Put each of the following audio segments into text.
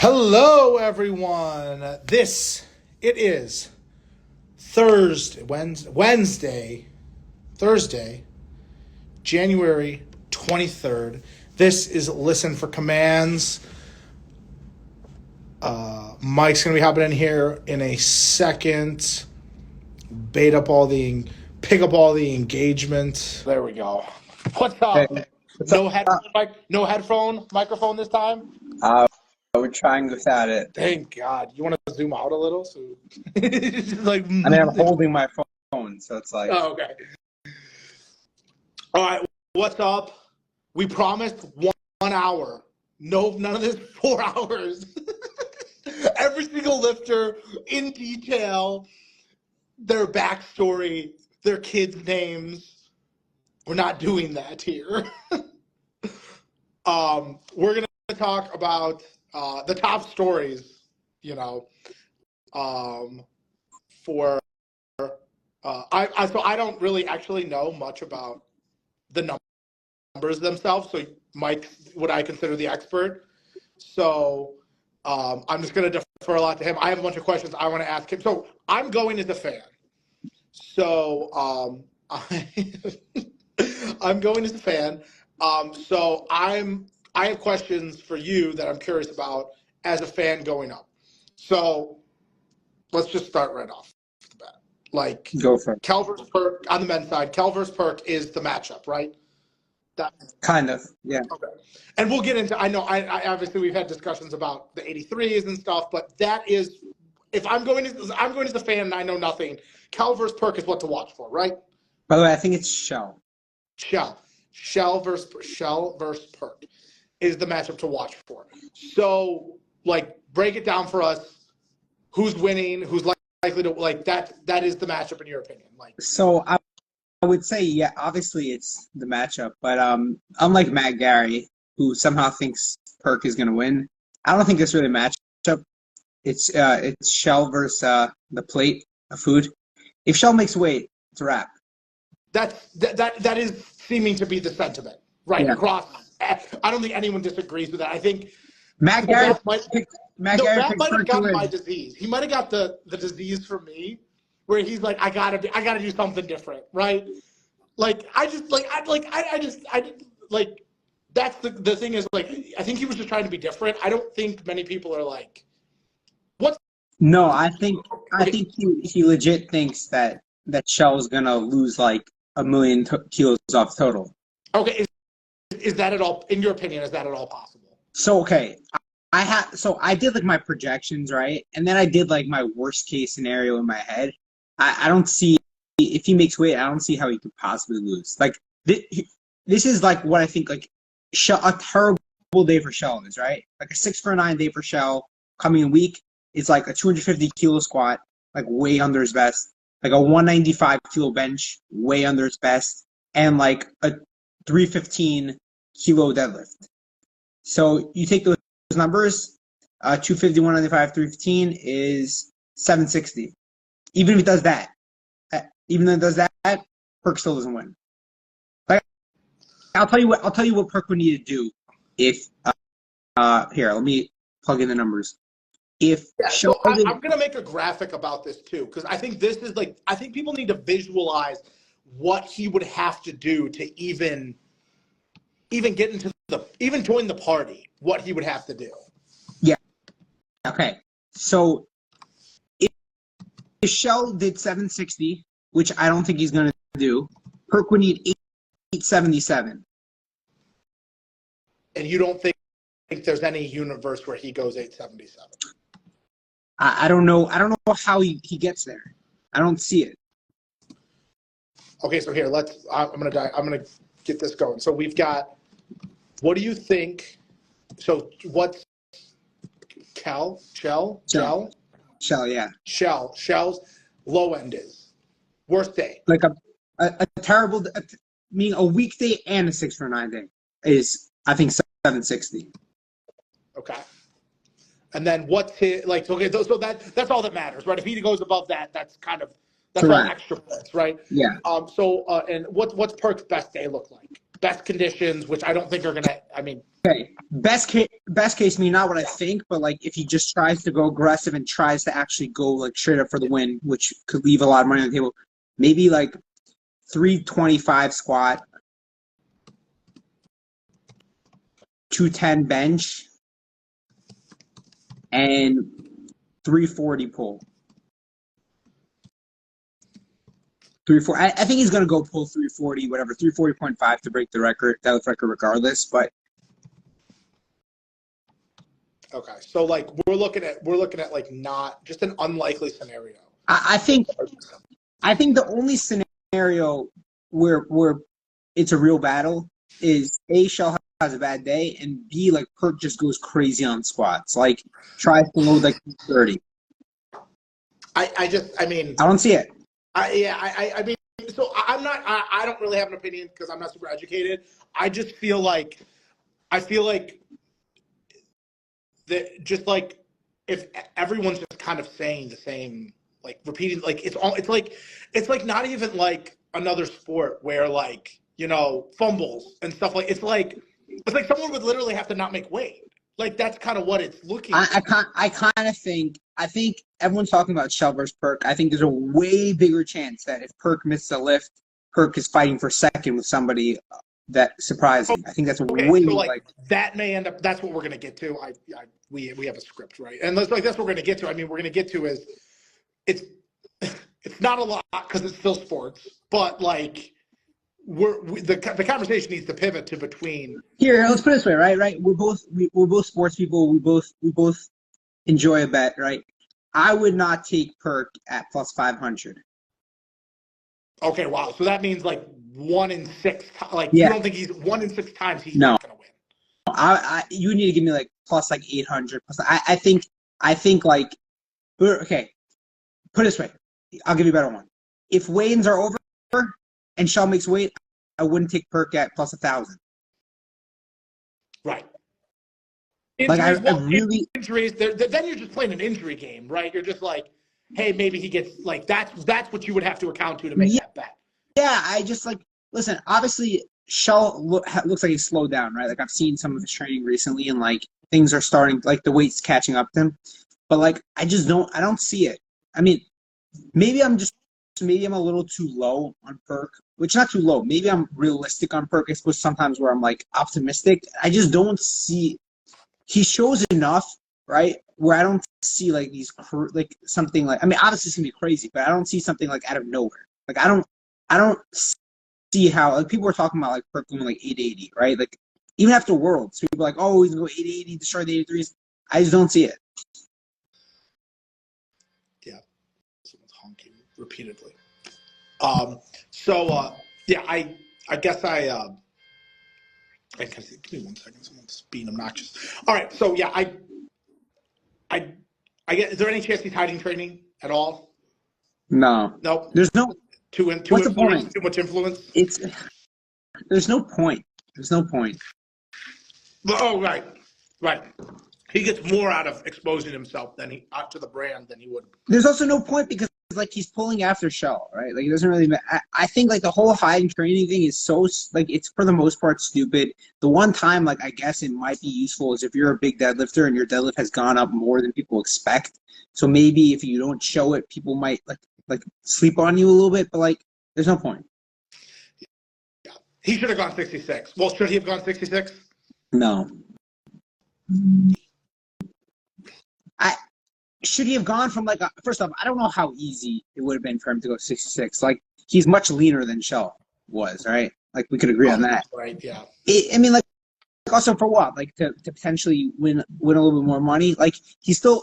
Hello, everyone. It is Thursday, January 23rd. This is Listen for Commands. Mike's going to be hopping in here in a second. Pick up all the engagement. There we go. What's up? Hey, what's No up? headphone microphone this time? We're trying without it. Thank God. You want to zoom out a little? So, I'm holding my phone, so it's like. Oh, okay. All right. What's up? We promised 1 hour. No, none of this 4 hours. Every single lifter in detail, their backstory, their kids' names. We're not doing that here. We're going to talk about the top stories, for so I don't really actually know much about the numbers themselves. So Mike's what I consider the expert. So I'm just going to defer a lot to him. I have a bunch of questions I want to ask him. So I'm going as a fan. So I'm going as a fan. So I have questions for you that I'm curious about as a fan going up. So let's just start right off the bat. Like, Go for it. Kel versus Perk on the men's side. Kel versus Perk is the matchup, right? Kind of, yeah. Okay. And we'll get into, I obviously we've had discussions about the 83s and stuff, but that is, if I'm going as a fan and I know nothing, Kel versus Perk is what to watch for, right? By the way, I think it's Shell. Shell versus Perk is the matchup to watch for. So, like, break it down for us. Who's winning? Who's likely to, like, that is the matchup in your opinion? Like, So I would say, yeah, obviously it's the matchup, but unlike Matt Gary, who somehow thinks Perk is going to win, I don't think it's really a matchup. It's Shell versus the plate of food. If Shell makes weight, it's a wrap. that is seeming to be the sentiment, right? Yeah. Across, I don't think anyone disagrees with that. I think Matt Gary might have gotten my disease. He might have got the disease from me, where he's like, I gotta do something different, right? Like, that's the thing is, like, I think he was just trying to be different. I don't think many people are like, what's. No, I think he legit thinks that Shell is gonna lose like a million kilos off total. Okay, is that at all, in your opinion, is that at all possible? So okay, I did like my projections, right? And then I did like my worst case scenario in my head. I don't see, if he makes weight, I don't see how he could possibly lose. Like this is like what I think, like, a terrible day for Shell is, right? Like a 6 for 9 day for Shell coming week is like a 250 kilo squat, like way under his best, like a 195 kilo bench, way under his best, and like a 315 kilo deadlift. So you take those numbers, 250, 195, 315 is 760. Even if it does that, Perk still doesn't win. Like, I'll tell you what Perk would need to do if here, let me plug in the numbers. So I'm gonna make a graphic about this too, because I think this is like, I think people need to visualize what he would have to do to even get into even join the party. What he would have to do. Yeah. Okay. So if Shell did 760, which I don't think he's gonna do, Perk would need 877. And you don't think there's any universe where he goes 877? I don't know. I don't know how he gets there. I don't see it. Okay, so here, I'm gonna get this going. So we've got, what do you think? So what's Shell, yeah. Shell's low end is worst day. Like a terrible, a weekday and a 6 for 9 day is, I think, 760. Okay. And then what's his, like, okay, so that's all that matters, right? If he goes above that, that's all extra points, right? Yeah. And what's Perk's best day look like? Best conditions, which I don't think are gonna, I mean. Okay. Best best case, not what I think, but like if he just tries to go aggressive and tries to actually go like straight up for the win, which could leave a lot of money on the table, maybe like 325 squat, 210 bench, and 340 pull. 340. I think he's gonna go pull 340, whatever, 340.5 to break the record, that record regardless. But okay, so like we're looking at like not just an unlikely scenario. I think the only scenario where it's a real battle is A, Shell has a bad day, and B, like Perk just goes crazy on squats, like tries to load like 30. I don't see it. I mean, so I don't really have an opinion because I'm not super educated. I just feel like that just like if everyone's just kind of saying the same, like repeating, like it's like not even like another sport where like, you know, fumbles and stuff, like it's like someone would literally have to not make weight. Like that's kind of what it's looking like. I think everyone's talking about Shell versus Perk. I think there's a way bigger chance that if Perk misses a lift, Perk is fighting for second with somebody that surprising. I think that's okay, way so like that may end up. That's what we're gonna get to. We have a script, right? And that's what we're gonna get to. I mean, we're gonna get to is it's not a lot because it's still sports, but like the conversation needs to pivot to between. Here, let's put it this way, right? We're both sports people. We both enjoy a bet, right? I would not take Perk at plus 500. Okay, wow. So that means like 1 in 6. Like yeah. You don't think he's 1 in 6 times he's not gonna win? You need to give me like plus like 800. Plus, I think like okay. Put it this way, I'll give you a better one. If weigh-ins are over and Shell makes weight, I wouldn't take Perk at plus 1,000. Right. Injuries, like injuries. Then you're just playing an injury game, right? You're just like, hey, maybe he gets like that's what you would have to account to make that bet. Yeah, I just like listen. Obviously, Shell looks like he's slowed down, right? Like I've seen some of his training recently, and like things are starting, like the weight's catching up to him. But like I don't see it. I mean, maybe I'm a little too low on Perk, which not too low. Maybe I'm realistic on Perk. I suppose sometimes where I'm like optimistic. I just don't see. He shows enough, right? Where I don't see like these like something like. I mean, obviously it's gonna be crazy, but I don't see something like out of nowhere. Like I don't see how like people were talking about like Perk going like 880, right? Like even after Worlds, people are like, oh, he's gonna go 880, destroy the 83s. I just don't see it. Yeah, someone's honking repeatedly. Yeah, I guess give me 1 second. Someone's being obnoxious. All right, so yeah, I get. Is there any chance he's hiding training at all? No. No. There's no. What's the point? Too much influence. There's no point. There's no point. Oh, right. He gets more out of exposing himself to the brand than he would. There's also no point because like he's pulling after Shell, right? Like it doesn't really matter. I think like the whole hiding training thing is so like it's for the most part stupid. The one time like I guess it might be useful is if you're a big deadlifter and your deadlift has gone up more than people expect. So maybe if you don't show it, people might like sleep on you a little bit. But like there's no point. Yeah, he should have gone 66. Well, should he have gone 66? No. Should he have gone from like first off, I don't know how easy it would have been for him to go 66. Like he's much leaner than Shell was, right? Like we could agree on that. Right, yeah. I mean, like also for what? Like to potentially win a little bit more money. Like he's still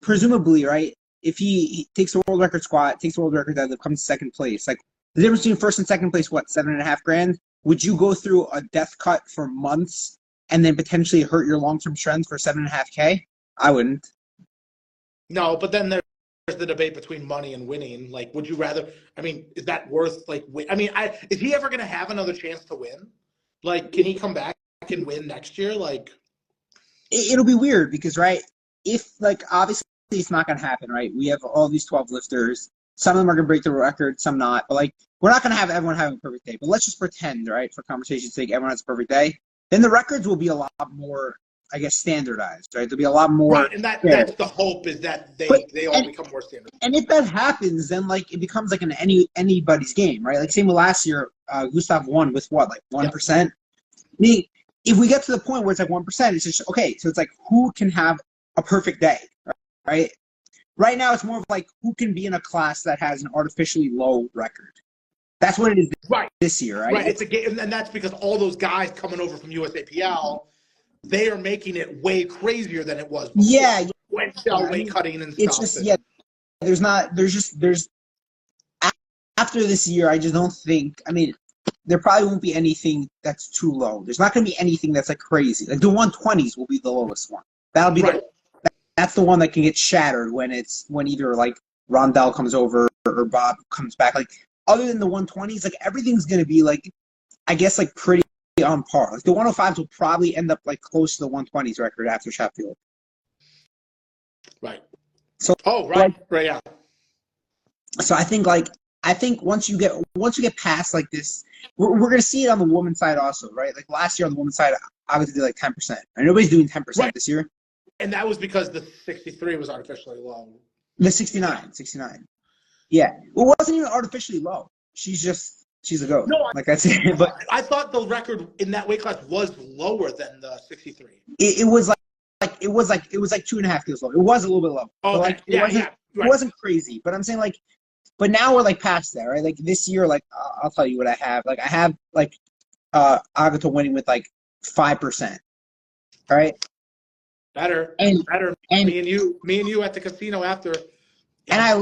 presumably, right? If he takes the world record squat, takes the world record deadlift, comes second place. Like the difference between first and second place, what, $7.5 grand? Would you go through a death cut for months and then potentially hurt your long-term strength for $7.5K? I wouldn't. No, but then there's the debate between money and winning. Like, would you rather? I mean, is that worth like? I mean, is he ever going to have another chance to win? Like, can he come back and win next year? Like, it'll be weird because right, if like obviously it's not going to happen, right? We have all these 12 lifters. Some of them are going to break the record, some not. But like, we're not going to have everyone having a perfect day. But let's just pretend, right, for conversation's sake, everyone has a perfect day. Then the records will be a lot more I guess, standardized, right? There'll be a lot more. Right, and that's the hope, is that they all become more standard. And if that happens, then like it becomes like an anybody's game, right? Like same with last year, Gustav won with what, like 1%. Yep. I mean, if we get to the point where it's like 1%, it's just okay. So it's like who can have a perfect day, right? Right now, it's more of like who can be in a class that has an artificially low record. That's what it is this year, right? Right. It's a game, and that's because all those guys coming over from USAPL, they are making it way crazier than it was before. Yeah. When weight cutting and it's stuff. It's just, after this year, I just don't think, I mean, there probably won't be anything that's too low. There's not going to be anything that's like crazy. Like the 120s will be the lowest one. That'll be that's the one that can get shattered when either like Rondell comes over or Bob comes back. Like other than the 120s, like everything's going to be like, I guess, like pretty on par. Like the 105s will probably end up like close to the 120s record after Sheffield. Right. So right, yeah. So I think once you get past like this, we're gonna see it on the women's side also, right? Like last year on the women's side, obviously did like 10%. And nobody's doing 10% this year. And that was because the 63 was artificially low. The 69. Yeah, it wasn't even artificially low. She's a goat. No, like I said, but I thought the record in that weight class was lower than the 63. It was like 2.5 kilos low. It was a little bit low. Oh, like it wasn't crazy. But I'm saying like, but now we're like past that, right? Like this year, like I'll tell you what I have. Like I have like Agata winning with like 5%. All right. Better. And me and you at the casino after. And I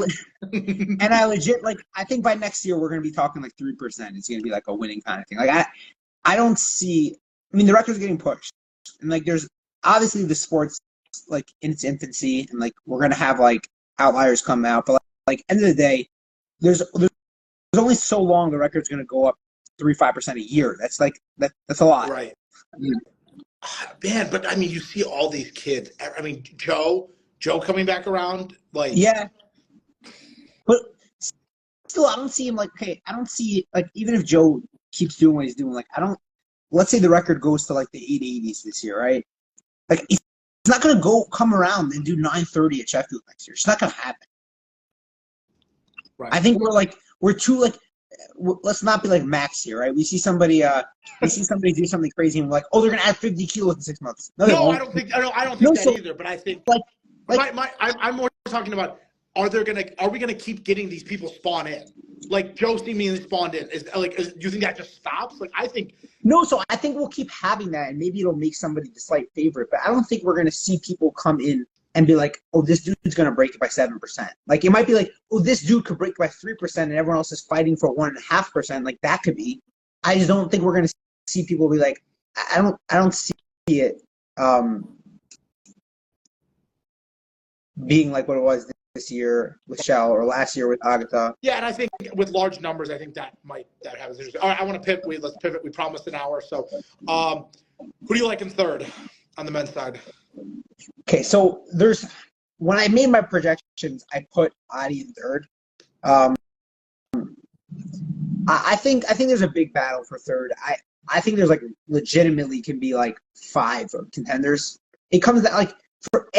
legit, like, I think by next year we're going to be talking like 3%. It's going to be like a winning kind of thing. Like I don't see, I mean, the record's getting pushed, and like there's obviously the sport's like in its infancy, and like we're going to have like outliers come out, but like end of the day, there's only so long the record's going to go up 3-5% a year. That's like that's a lot, right? Man, but I mean, you see all these kids. I mean, Joe coming back around, like yeah. But still, I don't see him like, okay, I don't see, like, even if Joe keeps doing what he's doing, like, let's say the record goes to, like, the 880s this year, right? Like, he's not going to come around and do 930 at Sheffield next year. It's not going to happen. Right. I think we're too, like, let's not be like Max here, right? We see somebody do something crazy and we're like, oh, they're going to add 50 kilos in 6 months. No, I don't think that either, but I think, I'm more talking about, are we gonna keep getting these people spawn in? Like Joe seemingly spawned in. Do you think that just stops? Like I think no. So I think we'll keep having that, and maybe it'll make somebody the slight favorite. But I don't think we're gonna see people come in and be like, oh, this dude's gonna break it by 7%. Like it might be like, oh, this dude could break it by 3%, and everyone else is fighting for 1.5%. Like that could be. I just don't think we're gonna see people be like, I don't see it being like what it was this year with Shell or last year with Agata. Yeah, and I think with large numbers, I think that happens. All right, I want to pivot. Let's pivot. We promised an hour. So who do you like in third on the men's side? Okay, so when I made my projections, I put Adi in third. I think there's a big battle for third. I think there's like legitimately can be like 5 contenders. It comes to like for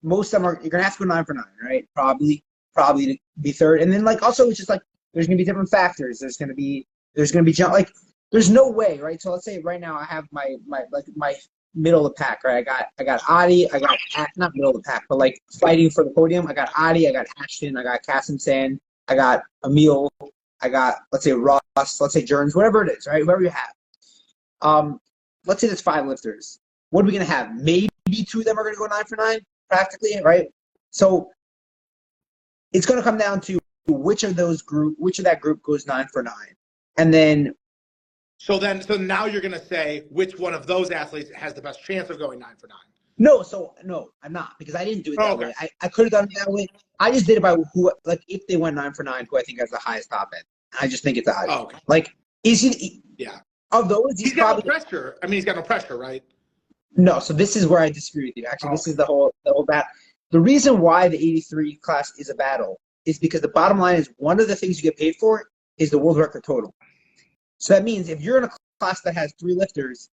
most of them you're gonna have to go 9 for 9, right? Probably to be third, and then like also it's just like there's gonna be different factors. There's gonna be like there's no way, right? So let's say right now I have my middle of the pack, right? I got Adi, I got not middle of the pack, but like fighting for the podium. I got Adi, I got Ashton, I got Kasim, I got Emil, I got let's say Ross, let's say Jerns, whatever it is, right? Whoever you have. Let's say there's 5 lifters. What are we gonna have? Maybe 2 of them are gonna go 9 for 9. Practically, right? So it's going to come down to which of that group goes 9 for 9, and then. So now you're going to say which one of those athletes has the best chance of going 9 for 9. No, I'm not, because I didn't do it that way. I could have done it that way. I just did it by who, like if they went 9 for 9, who I think has the highest top end. I just think it's the highest. Oh, okay. Like is he? Yeah. Of those, he's got no pressure. I mean, he's got no pressure, right? No, so this is where I disagree with you. Actually, this is the whole battle. The reason why the 83 class is a battle is because the bottom line is one of the things you get paid for is the world record total. So that means if you're in a class that has 3 lifters,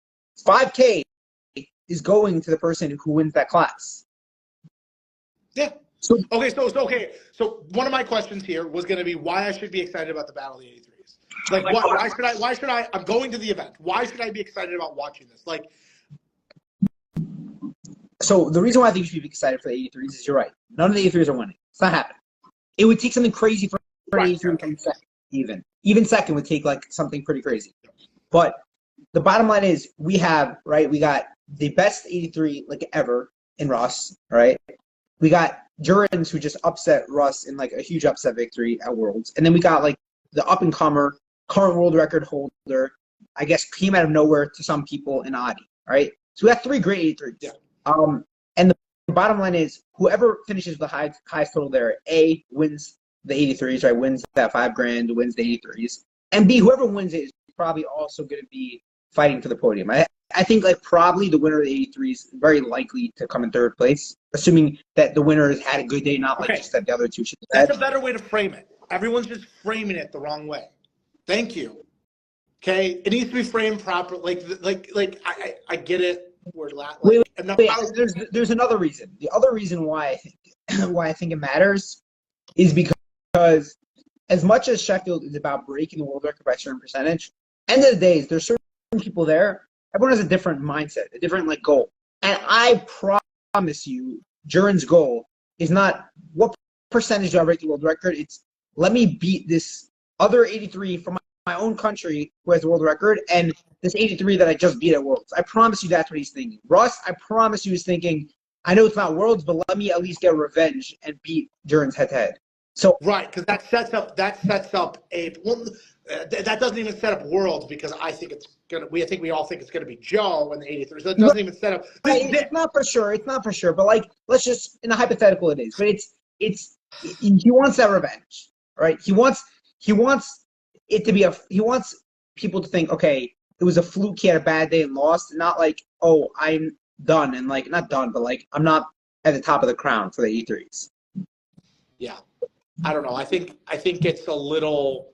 $5K is going to the person who wins that class. Yeah. So So one of my questions here was going to be why I should be excited about the Battle of the 83s. Like, why should I, I'm going to the event. Why should I be excited about watching this? Like, so the reason why I think you should be excited for the 83s is you're right. None of the 83s are winning. It's not happening. It would take something crazy for an 83 to come second, even second would take like something pretty crazy. But the bottom line is we got the best 83 like ever in Russ, right? We got Jurgens, who just upset Russ in like a huge upset victory at Worlds. And then we got like the up-and-comer, current world record holder, I guess came out of nowhere to some people in Adi, right? So we got 3 great 83s. Yeah. And the bottom line is whoever finishes the highest total there, A, wins the 83s, right? Wins that $5,000, wins the 83s. And B, whoever wins it is probably also going to be fighting for the podium. I think like probably the winner of the 83s is very likely to come in third place, assuming that the winner has had a good day, not like just that the other two should have. That's a better way to frame it. Everyone's just framing it the wrong way. Thank you. Okay, it needs to be framed properly. I get it. Wait, there's another reason. The other reason why I think it matters is because as much as Sheffield is about breaking the world record by a certain percentage, end of the day, there's certain people there. Everyone has a different mindset, a different like goal. And I promise you, Jurgens' goal is not what percentage do I break the world record. It's let me beat this other 83 from my own country who has the world record and this 83 that I just beat at Worlds. I promise you that's what he's thinking. Russ, I promise you he's thinking, I know it's not Worlds, but let me at least get revenge and beat Jurgens head-to-head. So right, because that sets up that doesn't even set up Worlds because I think we all think it's gonna be Joe in the 83. So it doesn't even set up. It's not for sure. It's not for sure. But like, let's just in a hypothetical, it is. But it's he wants that revenge, right? He wants it to be he wants people to think, okay, it was a fluke. He had a bad day and lost, and not like, oh, I'm done and like not done, but like I'm not at the top of the crown for the E3s. Yeah, I don't know. I think it's a little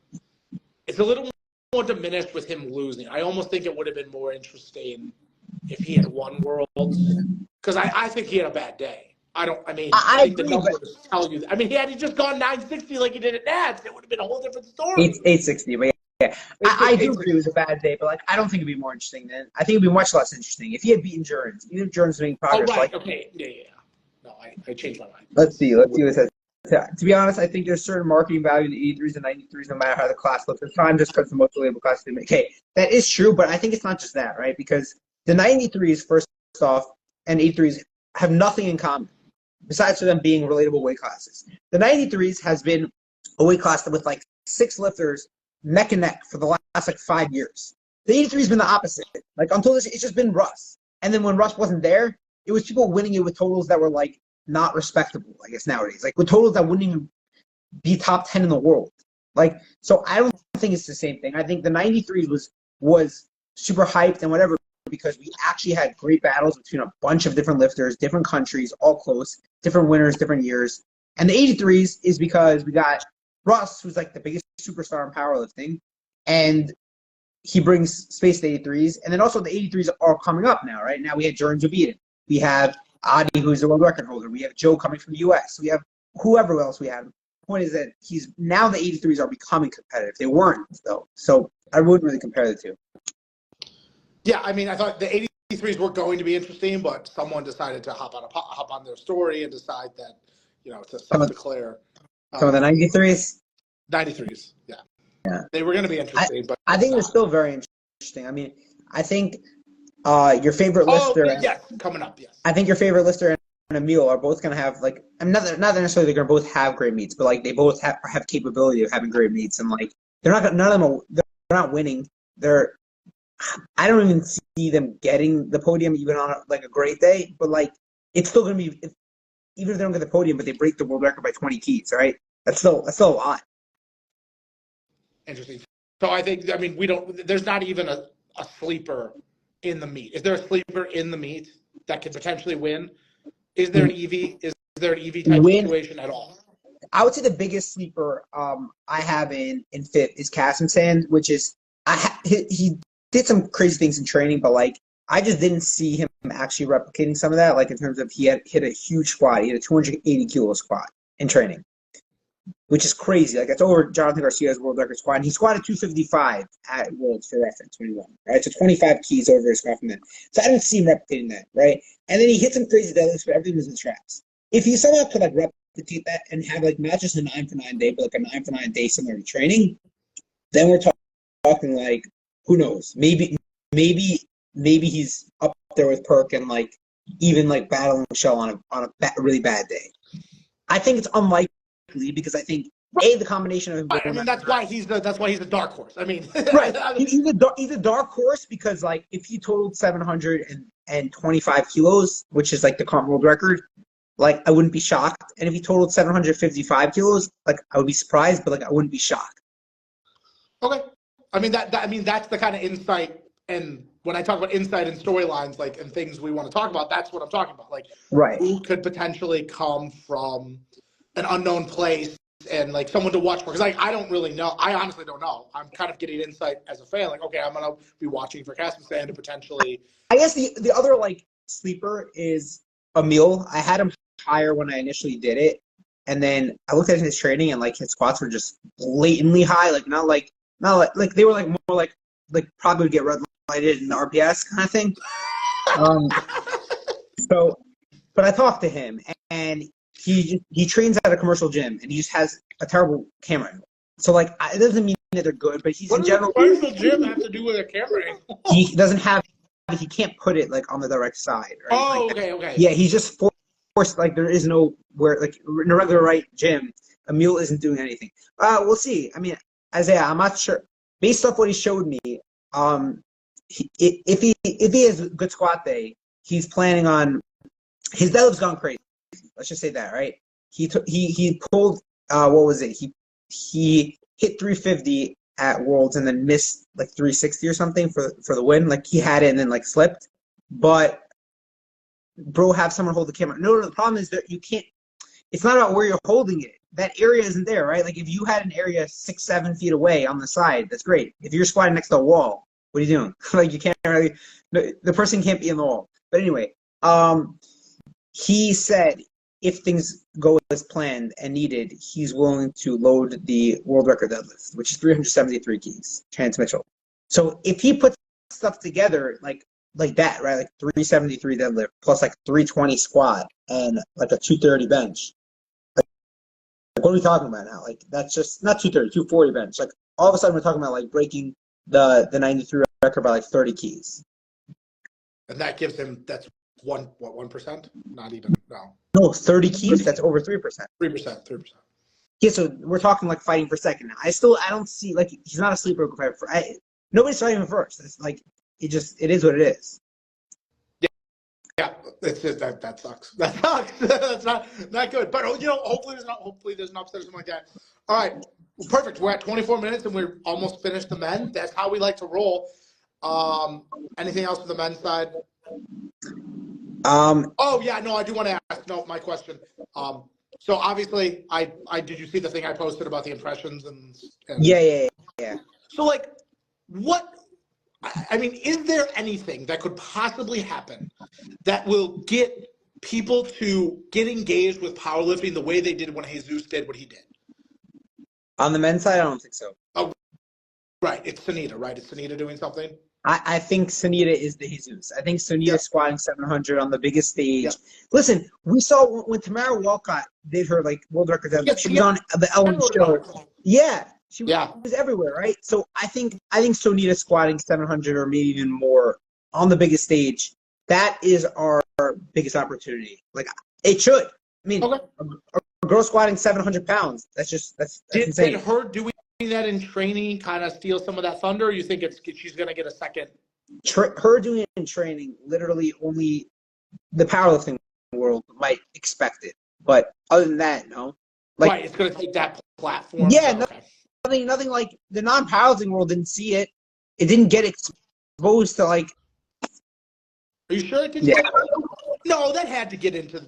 more diminished with him losing. I almost think it would have been more interesting if he had won Worlds because I think he had a bad day. I think the numbers tell you. Had he just gone 960 like he did at Nats, it would have been a whole different story. 860, but yeah. I do agree it was a bad day, but like I don't think it'd be more interesting then. I think it'd be much less interesting if he had beaten Jurgens. Even if Jurgens making progress. Oh, right. Okay. Yeah. No, I changed my mind. Let's see what it says. To be honest, I think there's certain marketing value in the 83s and 93s, no matter how the class looks. It's time just because the most valuable class they make. Okay, that is true, but I think it's not just that, right? Because the 93s, first off, and 83s have nothing in common besides for them being relatable weight classes. The 93s has been a weight class with like 6 lifters neck and neck for the last like 5 years. The 83 has been the opposite. Like until this, it's just been Russ. And then when Russ wasn't there, it was people winning it with totals that were like not respectable, I guess nowadays. Like with totals that wouldn't even be top 10 in the world. Like, so I don't think it's the same thing. I think the 93 was super hyped and whatever because we actually had great battles between a bunch of different lifters, different countries, all close, different winners, different years. And the 83s is because we got Russ, who's like the biggest superstar in powerlifting, and he brings space to 83s. And then also the 83s are coming up now, right? Now we have Jurgens who beat it. We have Adi, who's the world record holder. We have Joe coming from the U.S. We have whoever else we have. The point is that now the 83s are becoming competitive. They weren't, though. So I wouldn't really compare the two. Yeah, I thought the 83s were going to be interesting, but someone decided to hop on their story and decide that, to self-declare. Some of the 93s? 93s, yeah. They were going to be interesting, but I think they're still very interesting. I think your favorite lister. Yes, coming up, yes. I think your favorite lister and Emil are both going to have, like, not necessarily they're going to both have great meets, but, like, they both have capability of having great meets. And, like, none of them they're not winning. I don't even see them getting the podium even on, a great day. But, like, it's still going to be, even if they don't get the podium, but they break the world record by 20 keys, right? That's still a lot. Interesting. So I think, there's not even a sleeper in the meet. Is there a sleeper in the meet that could potentially win? Is there an EV? Is there an EV type situation at all? I would say the biggest sleeper I have in fit is Kasim Sand, which is he did some crazy things in training, but like I just didn't see him actually replicating some of that, like in terms of he had hit a huge squat. He had a 280 kilo squat in training, which is crazy. Like, it's over Jonathan Garcia's world record squat. And he squatted 255 at Worlds for reference when he won, right? So 25 keys over his squat from then. So I didn't see him replicating that, right? And then he hit some crazy deadlifts, but everything was in traps. If he somehow could like replicate that and have like not just a 9 for 9 day, but like a 9 for 9 day similar to training, then we're talking like, who knows? Maybe he's up there with Perk and like even like battling Michelle on a really bad day. I think it's unlikely because I think the combination of him. Right. I mean, that's why he's the dark horse. I mean, right. He's a dark horse because like if he totaled 725 kilos, which is like the current world record, like I wouldn't be shocked. And if he totaled 755 kilos, like I would be surprised, but like I wouldn't be shocked. Okay. I mean that's the kind of insight, and when I talk about insight and storylines, like, and things we want to talk about, that's what I'm talking about. Like, right. Who could potentially come from an unknown place and like someone to watch for? Because like I don't really know. I honestly don't know. I'm kind of getting insight as a fan. Like, okay, I'm gonna be watching for Kazakhstan to potentially. I guess the other like sleeper is Emil. I had him higher when I initially did it, and then I looked at his training and like his squats were just blatantly high. Like not like they were like more like probably would get red lighted in the RPS kind of thing. So, but I talked to him, and he trains at a commercial gym, and he just has a terrible camera angle. So like it doesn't mean that they're good, but he's in general. What does the gym have to do with a camera angle? He doesn't have. He can't put it like on the direct side. Right? Oh, like, okay. Yeah, he's just forced. Like there is no where like in a regular right gym, Emil isn't doing anything. We'll see. I mean, Isaiah, I'm not sure. Based off what he showed me, if he has a good squat day, he's planning on his deadlift's gone crazy. Let's just say that, right? He pulled what was it? He hit 350 at Worlds and then missed like 360 or something for the win. Like he had it and then like slipped. But bro, have someone hold the camera. No, the problem is that you can't. It's not about where you're holding it. That area isn't there, right? Like if you had an area 6-7 feet away on the side, that's great. If you're squatting next to a wall, what are you doing? Like you can't really. The person can't be in the wall. But anyway, he said if things go as planned and needed, he's willing to load the world record deadlift, which is 373 keys, Chance Mitchell. So if he puts stuff together like that, right, like 373 deadlift plus like 320 squat and like a 230 bench, like what are we talking about now? Like that's just not 230, 240 bench. Like all of a sudden we're talking about like breaking the 93 record by like 30 keys. And that gives him, that's 1%? Not even, no. No, 30 keys, that's over 3%. 3%. Yeah, so we're talking like fighting for second now. I don't see, like, he's not a sleeper fighter. Nobody's fighting him first. It's like, it is what it is. Yeah, it's just, that sucks. That sucks. That's not good. But, hopefully there's an upset or something like that. All right, well, perfect. We're at 24 minutes and we're almost finished the men. That's how we like to roll. Anything else for the men's side? Oh yeah, no, I do want to ask. No, my question. So obviously, I did you see the thing I posted about the impressions and Yeah. So like, what? I mean, is there anything that could possibly happen that will get people to get engaged with powerlifting the way they did when Jesus did what he did? On the men's side, I don't think so. Oh, right. It's Sunita, right? It's Sunita doing something. I think Sunita is the Jesus. I think Sunita squatting 700 on the biggest stage. Yep. Listen, we saw when Tamara Walcott did her like world record deadlift. She was on the Ellen show. Yeah, she was everywhere, right? So I think Sunita squatting 700 or maybe even more on the biggest stage. That is our biggest opportunity. Like it should. I mean, a girl squatting 700 pounds. That's insane. Did her doing that in training kind of steal some of that thunder, or you think she's going to get a second? Her doing it in training, literally only the powerlifting world might expect it. But other than that, no. Like, right, it's going to take that platform. Yeah, nothing like the non-powerlifting world didn't see it. It didn't get exposed to like. Are you sure it didn't? Yeah. No, that had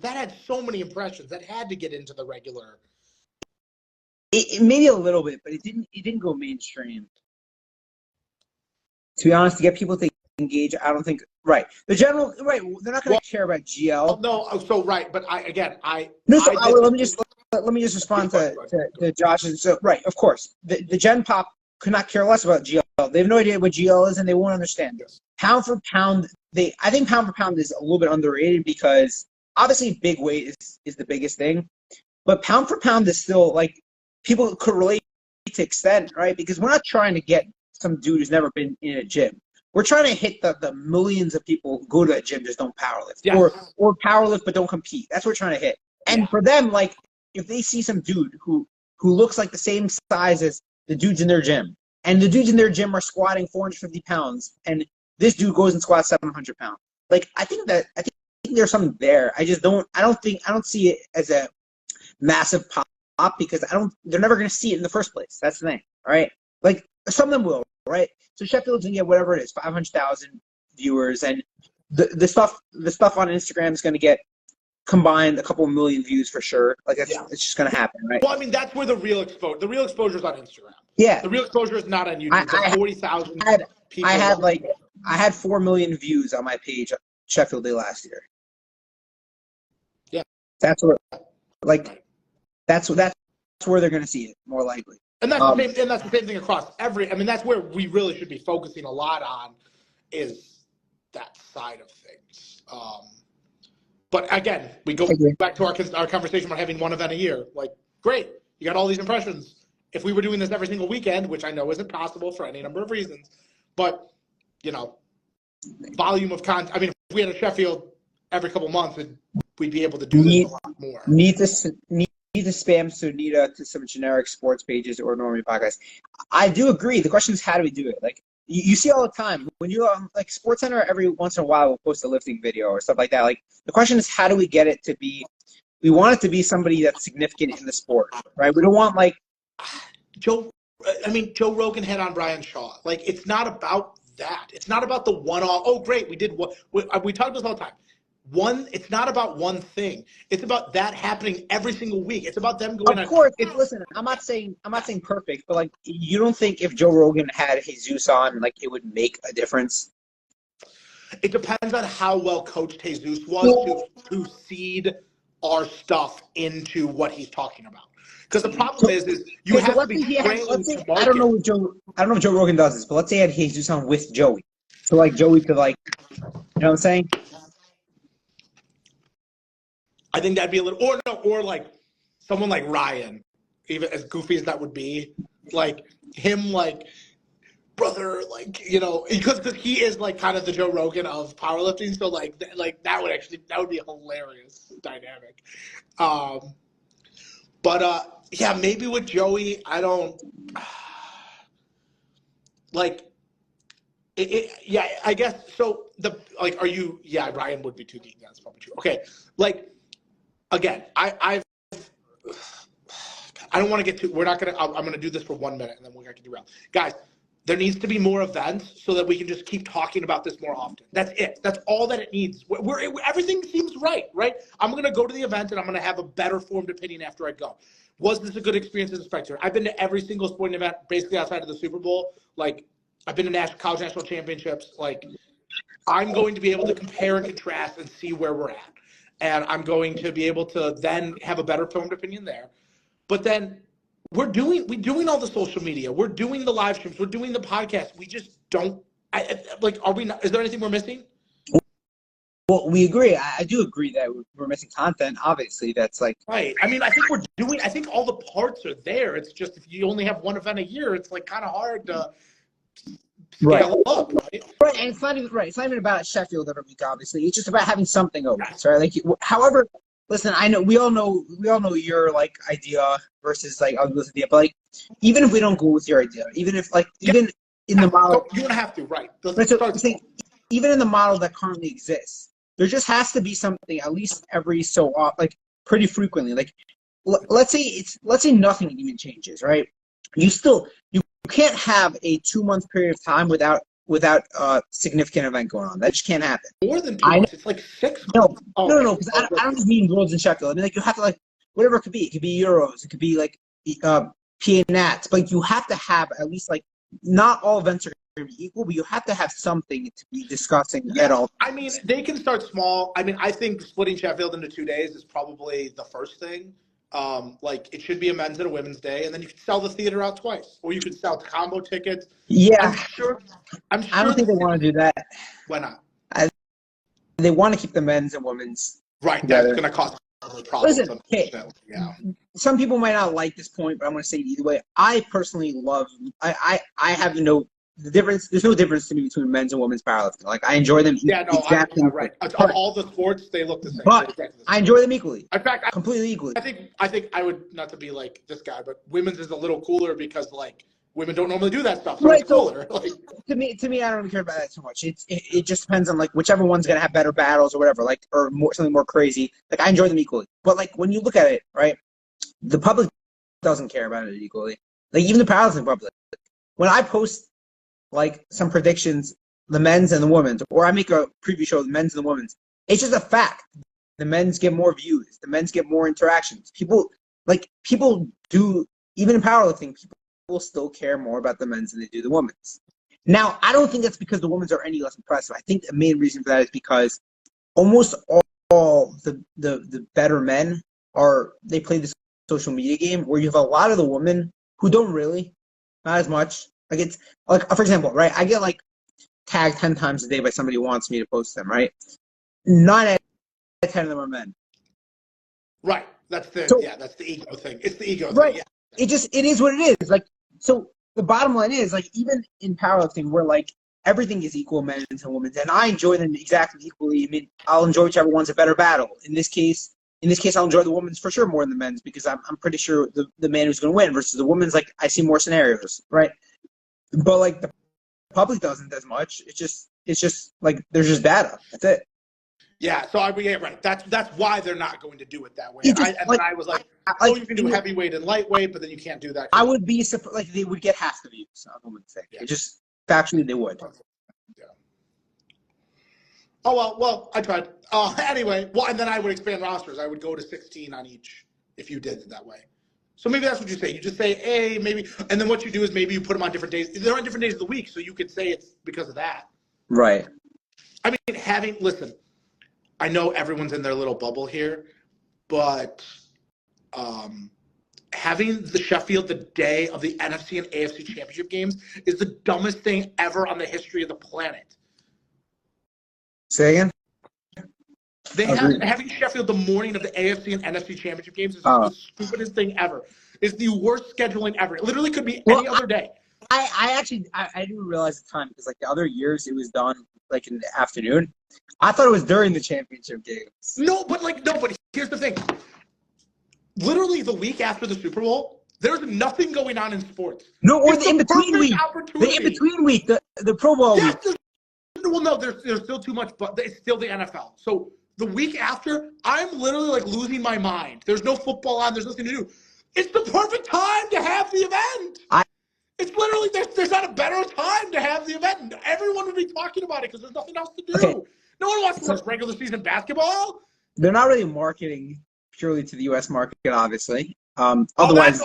had so many impressions. That had to get into the regular. It maybe a little bit, but it didn't go mainstream. To be honest, to get people to engage, I don't think Right. The general, right. They're not going to care about GL. No, so right, but let me just respond to Josh's. So right, of course, the Gen Pop could not care less about GL. They have no idea what GL is, and they won't understand. Yes. Pound for pound, I think pound for pound is a little bit underrated because obviously big weight is the biggest thing, but pound for pound is still like people could relate to extent, right? Because we're not trying to get some dude who's never been in a gym. We're trying to hit the millions of people who go to that gym just don't powerlift, yes. or powerlift but don't compete. That's what we're trying to hit. And for them, like if they see some dude who looks like the same size as the dudes in their gym, and the dudes in their gym are squatting 450 pounds, and this dude goes and squats 700 pounds. Like I think there's something there. I don't see it as a massive pop because they're never going to see it in the first place. That's the thing, all right? Like some of them will, right? So Sheffield's gonna get whatever it is, 500,000 viewers, and the stuff on Instagram is gonna get combined a couple million views for sure. Like it's just gonna happen, right? Well, I mean that's where the real exposure is on Instagram. Yeah, the real exposure is not on YouTube. 40,000 people. I had 4 million views on my page Sheffield Day last year. Yeah, that's where that's where they're gonna see it more likely. And that's the same thing across every. I mean, that's where we really should be focusing a lot on, is that side of things. But again, we go back to our conversation about having one event a year. Like, great, you got all these impressions. If we were doing this every single weekend, which I know isn't possible for any number of reasons, but volume of content. I mean, if we had a Sheffield every couple months, we'd be able to do this a lot more. Need to spam Sunita to some generic sports pages or normally podcasts. I do agree. The question is, how do we do it? Like you see all the time when you like SportsCenter every once in a while will post a lifting video or stuff like that. Like the question is, how do we get it to be? We want it to be somebody that's significant in the sport, right? We don't want like Joe Rogan had on Brian Shaw. Like it's not about that. It's not about the one-off. Oh, great, we did what we talk about this all the time. It's not about one thing. It's about that happening every single week. It's about them going. Of course, listen. I'm not saying perfect, but like, you don't think if Joe Rogan had Jesus on, like, it would make a difference? It depends on how well coached Jesus was to seed our stuff into what he's talking about. Because the problem is you have to be trained to market. I don't know if Joe Rogan does this, but let's say he had Jesus on with Joey, so like Joey could like, you know what I'm saying? I think that'd be a little, or like someone like Ryan, even as goofy as that would be, like him, like brother, like because he is like kind of the Joe Rogan of powerlifting, so like that would be a hilarious dynamic. But yeah, maybe with Joey, I don't like. Yeah, I guess so. Are you? Yeah, Ryan would be too deep. That's probably true. Okay, like. Again, I don't want to get too. We're not gonna. I'm gonna do this for 1 minute, and then we're gonna derail. Guys, there needs to be more events so that we can just keep talking about this more often. That's it. That's all that it needs. Everything seems right. I'm gonna go to the event, and I'm gonna have a better formed opinion after I go. Was this a good experience as a spectator? I've been to every single sporting event, basically outside of the Super Bowl. Like, I've been to college national championships. Like, I'm going to be able to compare and contrast and see where we're at. And I'm going to be able to then have a better formed opinion there. But then we're doing all the social media. We're doing the live streams. We're doing the podcast. We just don't are we not? Is there anything we're missing? Well, we agree. I do agree that we're missing content. Obviously, that's like right. I mean, I think all the parts are there. It's just if you only have one event a year, it's like kind of hard to scale up, right? Right, and it's not even about Sheffield every week. Obviously, it's just about having something always, right? Like, however, listen, I know we all know your like idea versus like I'll's idea, but like even if we don't go with your idea, even if like even in the model, you don't have to, right? Even in the model that currently exists, there just has to be something at least every so often, like pretty frequently. Like, let's say nothing even changes, right? You can't have a 2-month period of time without a significant event going on. That just can't happen. More than 2 months. It's like 6 months. No. Because I don't just mean Worlds in Sheffield. I mean, like, you have to, like, whatever it could be. It could be Euros. It could be like PA Nats. But you have to have at least, like, not all events are be equal, but you have to have something to be discussing at all. I mean, they can start small. I mean, I think splitting Sheffield into 2 days is probably the first thing. Like, it should be a men's and a women's day, and then you can sell the theater out twice, or you could sell combo tickets. Yeah, I'm sure. I don't think they want to do that. Why not? They want to keep the men's and women's Right, together. that's going to cause problems. Listen, okay, yeah. Some people might not like this point, but I'm going to say it either way. I personally love. I have no the difference. There's no difference to me between men's and women's powerlifting. Like, I enjoy them. Yeah, no, exactly. right. Of all the sports, they look the same. But I enjoy them equally. In fact, completely equally. I think I would, not to be like this guy, but women's is a little cooler because like women don't normally do that stuff, so right, it's cooler. Like, to me, I don't even care about that so much. It just depends on like whichever one's gonna have better battles or whatever, like or more something more crazy. Like, I enjoy them equally. But like when you look at it, right, the public doesn't care about it equally. Like, even the powerlifting public. When I post like some predictions, the men's and the women's, or I make a preview show of the men's and the women's, it's just a fact. The men's get more views. The men's get more interactions. People do, even in powerlifting, people still care more about the men's than they do the women's. Now, I don't think that's because the women's are any less impressive. I think the main reason for that is because almost all the better men they play this social media game where you have a lot of the women who don't really, not as much. Like, it's like, for example, right? I get like tagged 10 times a day by somebody who wants me to post them, right? 9 out of 10 of them are men. right. That's the ego thing. It's the ego right. thing. Yeah. It is what it is. Like, so the bottom line is, like, even in powerlifting where like everything is equal, men's and women's, and I enjoy them exactly equally. I mean, I'll enjoy whichever one's a better battle. In this case, I'll enjoy the women's for sure more than the men's because I'm pretty sure the man who's going to win versus the women's, like, I see more scenarios, right? But like the public doesn't as much. It's just like there's just data. That's it. Yeah, so right. That's why they're not going to do it that way. Then I was like, you can do heavyweight and lightweight, but then you can't do that. I would be surprised, like, they would get half the views. I would say. Yeah. It just factually they would. Yeah. Oh well, I tried. Anyway, and then I would expand rosters. I would go to 16 on each if you did it that way. So maybe that's what you say. You just say, hey, maybe, and then what you do is maybe you put them on different days. They're on different days of the week, so you could say it's because of that. Right. I mean, listen, I know everyone's in their little bubble here, but having the Sheffield the day of the NFC and AFC championship games is the dumbest thing ever on the history of the planet. Say again? Having Sheffield the morning of the AFC and NFC championship games is the stupidest thing ever. It's the worst scheduling ever. It literally could be any other day. I actually didn't realize the time because like the other years it was done like in the afternoon. I thought it was during the championship games. No, but here's the thing. Literally the week after the Super Bowl, there's nothing going on in sports. No, or the in-between week. The in-between week, the Pro Bowl week. Well, no, there's still too much, but it's still the NFL. So the week after, I'm literally like losing my mind. There's no football on. There's nothing to do. It's the perfect time to have the event. It's literally, there's not a better time to have the event. Everyone would be talking about it because there's nothing else to do. Okay. No one wants to watch regular season basketball. They're not really marketing purely to the U.S. market, obviously. Otherwise,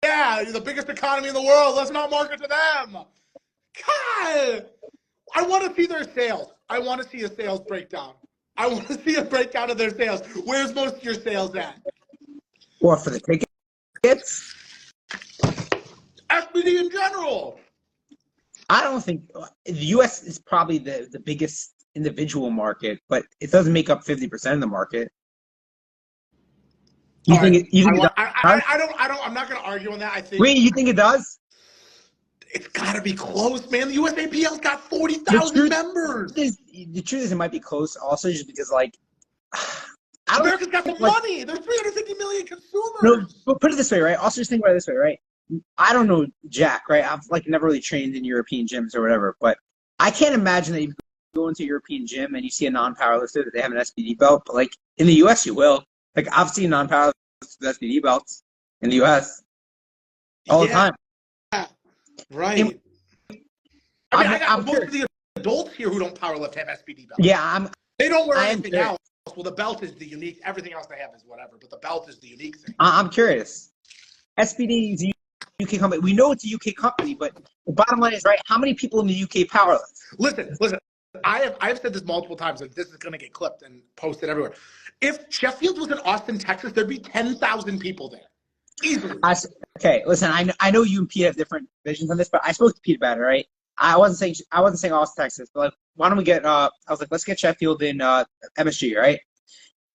yeah, the biggest economy in the world. Let's not market to them. God, I want to see their sales. I want to see a sales breakdown. I want to see a breakdown of their sales. Where's most of your sales at? What, for the tickets? SBD in general. I don't think the U.S. is probably the biggest individual market, but it doesn't make up 50% of the market. I'm not going to argue on that. I think. Wait, you think it does? It's got to be close, man. The USAPL's got 40,000 members. The truth is, it might be close also just because, like, America's got some money. There's 350 million consumers. No, but put it this way, right? Also, just think about it this way, right? I don't know Jack, right? I've, like, never really trained in European gyms or whatever, but I can't imagine that you go into a European gym and you see a non-powerlifter that they have an SBD belt, but, like, in the U.S. you will. Like, I've seen non-powerlifters with SBD belts in the U.S. all the time. Right. I got most of the adults here who don't powerlift have SBD belts. Yeah, they don't wear anything else. Well, the belt is the unique. Everything else they have is whatever, but the belt is the unique thing. I'm curious. SBD UK company. We know it's a UK company, but the bottom line is, right, how many people in the UK powerlift? Listen. I've said this multiple times, and this is going to get clipped and posted everywhere. If Sheffield was in Austin, Texas, there'd be 10,000 people there. Easily. Okay, listen, I know you and Pete have different visions on this, but I spoke to Pete about it, right? I wasn't saying Austin, Texas, but like, why don't we get I was like, let's get Sheffield in MSG, right?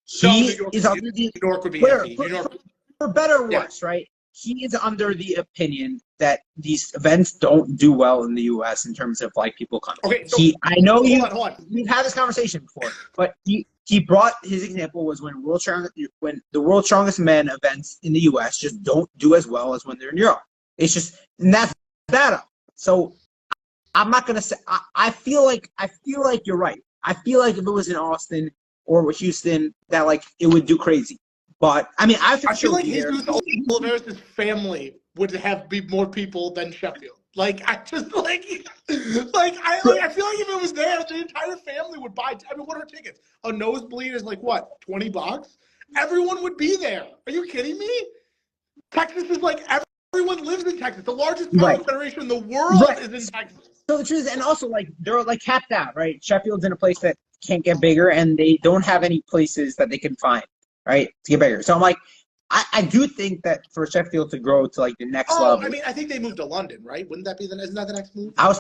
He is under the New York would be empty. New York, for better or worse, right? He is under the opinion that these events don't do well in the U.S. in terms of like people coming. Okay, so I know hold on. We've had this conversation before, but he brought his example was when the World Strongest Men events in the U.S. just don't do as well as when they're in Europe. It's just, and that's data. So I'm not gonna say. I feel like you're right. I feel like if it was in Austin or Houston, that like it would do crazy. But I mean, I feel like Jesus Oliveira's family would be more people than Sheffield. Like I just I feel like if it was there, the entire family would buy. I mean, what are tickets? A nosebleed is like what, $20? Everyone would be there. Are you kidding me? Texas is like everyone lives in Texas. The largest power federation in the world is in Texas. So the truth is, and also like they're like capped out, right? Sheffield's in a place that can't get bigger, and they don't have any places that they can find, right, to get bigger. So I'm like, I do think that for Sheffield to grow to like the next level. I mean, I think they moved to London, right? Wouldn't that be isn't that the next move? I was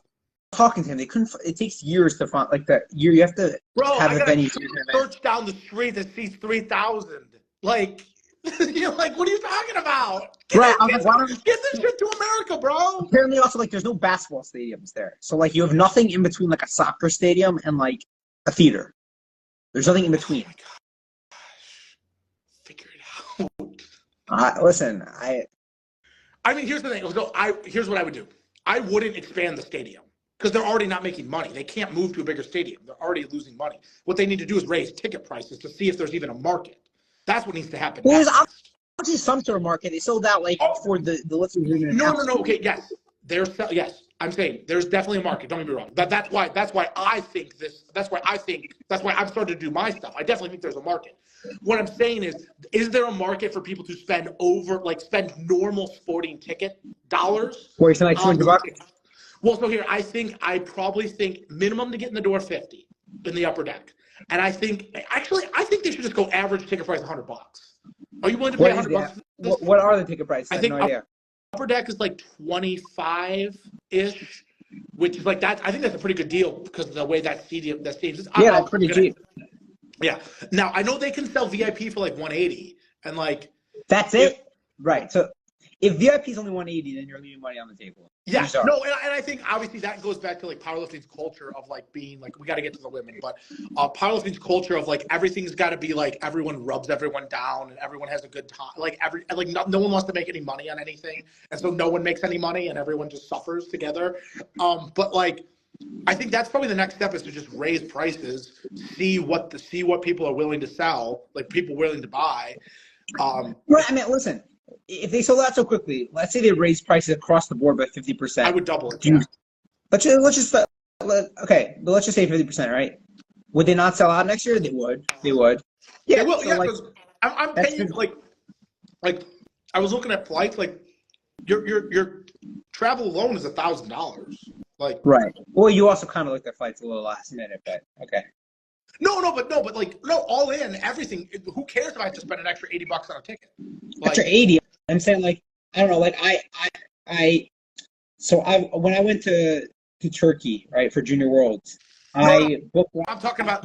talking to him. They couldn't. It takes years to find like that. You have to have a venue. Search down the street that seats 3,000. Like, you're like, what are you talking about? Get this shit to America, bro. Apparently, also like there's no basketball stadiums there, so like you have nothing in between like a soccer stadium and like a theater. There's nothing in between. Oh my gosh. Figure it out. Listen, I mean, here's the thing. So here's what I would do. I wouldn't expand the stadium because they're already not making money. They can't move to a bigger stadium. They're already losing money. What they need to do is raise ticket prices to see if there's even a market. That's what needs to happen. Well, there's obviously some sort of market. They sold out like for the lifting room. No. Okay, yes. Yes. I'm saying there's definitely a market. Don't get me wrong. That's why I think this. That's why I've started to do my stuff. I definitely think there's a market. What I'm saying is there a market for people to spend normal sporting ticket dollars? Where you spend like $200? Well, so here I probably think minimum to get in the door 50 in the upper deck, and I think they should just go average ticket price $100. Are you willing to pay $100? What are the ticket prices? I think no idea. Upper deck is like 25-ish, which is like that. I think that's a pretty good deal because of the way that stadium is. Yeah, that's pretty cheap. Yeah. Now I know they can sell VIP for like 180, and like that's it. Right. So if VIP is only 180, then you're leaving money on the table. Yeah. No, and I think obviously that goes back to like powerlifting's culture of like being like, we got to get to the women, but powerlifting's culture of like everything's got to be like everyone rubs everyone down and everyone has a good time. Like no one wants to make any money on anything, and so no one makes any money, and everyone just suffers together. But like, I think that's probably the next step is to just raise prices, see what people are willing to sell, like people willing to buy. Right. I mean, listen. If they sold out so quickly, let's say they raised prices across the board by 50%. I would double it. Yeah. Let's just say 50%, right? Would they not sell out next year? They would. Yeah. Well, so yeah. Like, I'm paying like I was looking at flights. Like your travel alone is $1,000. Like right. Well, you also kind of looked at flights a little last minute, but okay. No, all in everything. Who cares if I have to spend an extra $80 on a ticket? Like, extra 80. I'm saying like I don't know. Like when I went to Turkey, right, for Junior Worlds, I booked. I'm talking about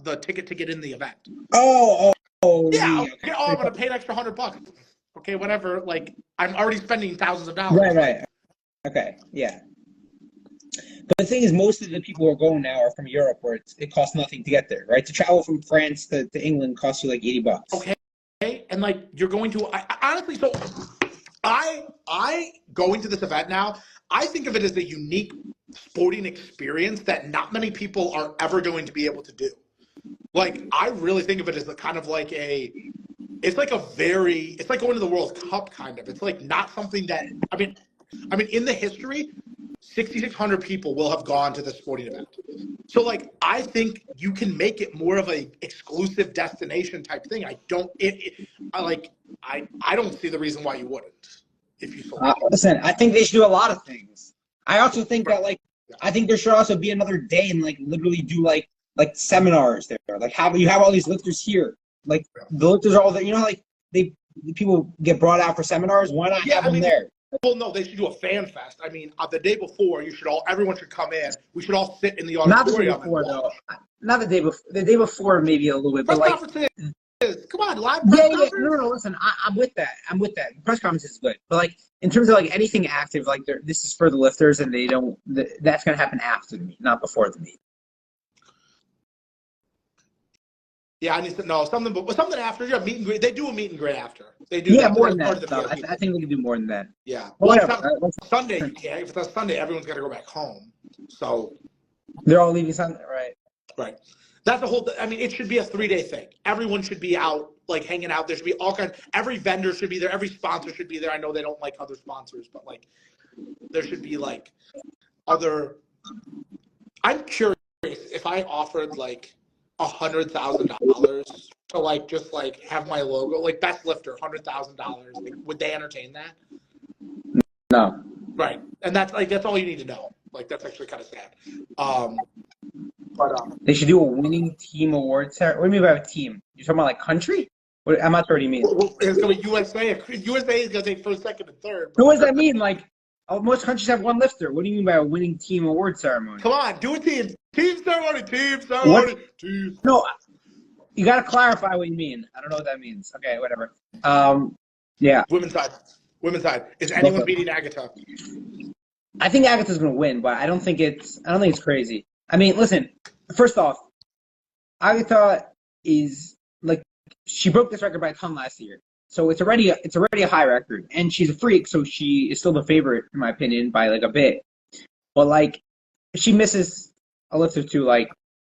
the ticket to get in the event. Oh. Yeah. Okay. Oh, I'm gonna pay an extra $100. Okay, whatever. Like I'm already spending thousands of dollars. Right. Okay. Yeah. But the thing is, most of the people who are going now are from Europe, where it costs nothing to get there, right? To travel from France to England costs you like $80. Okay, and like you're going to honestly, so I going to this event now. I think of it as a unique sporting experience that not many people are ever going to be able to do. Like I really think of it as the kind of like it's like going to the World Cup kind of. It's like not something that I mean in the history. 6,600 people will have gone to the sporting event. So, like, I think you can make it more of a exclusive destination type thing. I don't see the reason why you wouldn't. if you select. Listen, I think they should do a lot of things. I also think that I think there should also be another day and literally do like seminars there. Like you have all these lifters here. Like the lifters are all there. You know, they people get brought out for seminars. Why not have them there? Well, no, they should do a fan fest. I mean, the day before, everyone should come in. We should all sit in the auditorium. Not the day before, though. Not the day before. The day before, maybe a little bit. Press but conference is. Come on, live press conference. No. Listen, I'm with that. Press conference is good, but in terms of anything active, this is for the lifters, and they don't. That's gonna happen after the meet, not before the meet. Yeah, I need to know something, but something after. Yeah, meet and greet. They do a meet and greet after. They do. Yeah, more than that. I think we can do more than that. Yeah. Well, Sunday you can't. If it's Sunday, everyone's got to go back home. So they're all leaving Sunday, right? Right. That's the whole. I mean, it should be a 3-day thing. Everyone should be out, hanging out. There should be all kinds. Every vendor should be there. Every sponsor should be there. I know they don't like other sponsors, but there should be other. I'm curious if I offered $100,000 to just have my logo, best lifter, $100,000. Would they entertain that? No. Right, and that's all you need to know. That's actually kind of sad. But they should do a winning team award ceremony. What do you mean by a team? You're talking about country? I'm not sure what you mean. Well, it's going to be USA. USA is going to take first, second, and third. What does that mean? Most countries have one lifter. What do you mean by a winning team award ceremony? Come on, do a team ceremony. Team. No, you got to clarify what you mean. I don't know what that means. Okay, whatever. Yeah. Women's side. Is anyone beating Agatha? I think Agatha's going to win, but I don't think it's crazy. I mean, listen. First off, Agatha is she broke this record by a ton last year. So it's already a high record, and she's a freak, so she is still the favorite in my opinion by a bit. But if she misses a lift or two,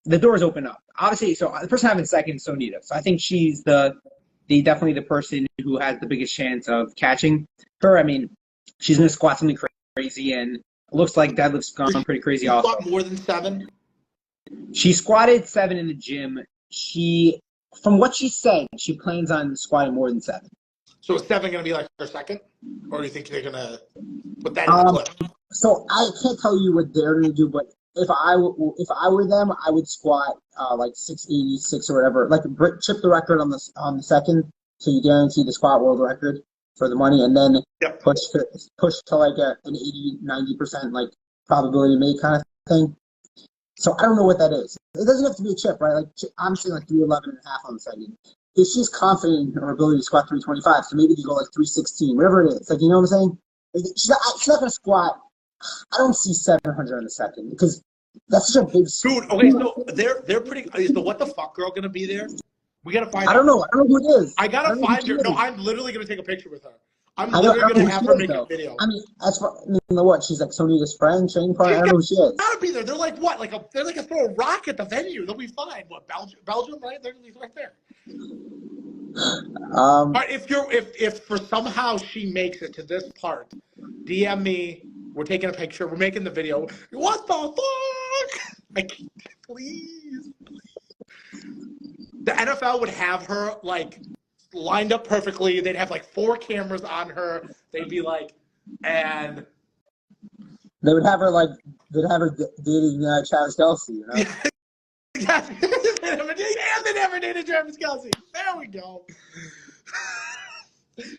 the doors open up. Obviously, so the person having second is Sonita. So I think she's definitely the person who has the biggest chance of catching her. I mean, she's gonna squat something crazy, and it looks like deadlift's gone pretty crazy. Also, squat more than 7. She squatted 7 in the gym. From what she said, she plans on squatting more than 7. So is 7 going to be her second? Or do you think they're going to put that in the clip? So I can't tell you what they're going to do, but if I were them, I would squat 686 or whatever. Chip the record on the second, so you guarantee the squat world record for the money, and then push to an 80-90% probability made kind of thing. So I don't know what that is. It doesn't have to be a chip, right? I'm saying 311 and a half on the second. If she's confident in her ability to squat 325, so maybe they go 316, whatever it is. You know what I'm saying? She's not going to squat. I don't see 700 on the second because that's such a big. Dude, okay, so they're pretty. Is the what the fuck girl going to be there? We got to find. I don't know who it is. I got to find her. No, I'm literally going to take a picture with her. I'm literally going to have her make a video. I mean, what? She's Sonita's friend, training partner. I don't know who she is. Gotta be there. They're what? They're throw a rock at the venue. They'll be fine. What? Belgium, right? They're right there. But if for somehow she makes it to this part, DM me. We're taking a picture. We're making the video. What the fuck? Please. The NFL would have her lined up perfectly. They'd have 4 cameras on her. They'd be and they would have her dating Travis Kelce, you know? Yeah. And they never dated Travis Kelce. There we go.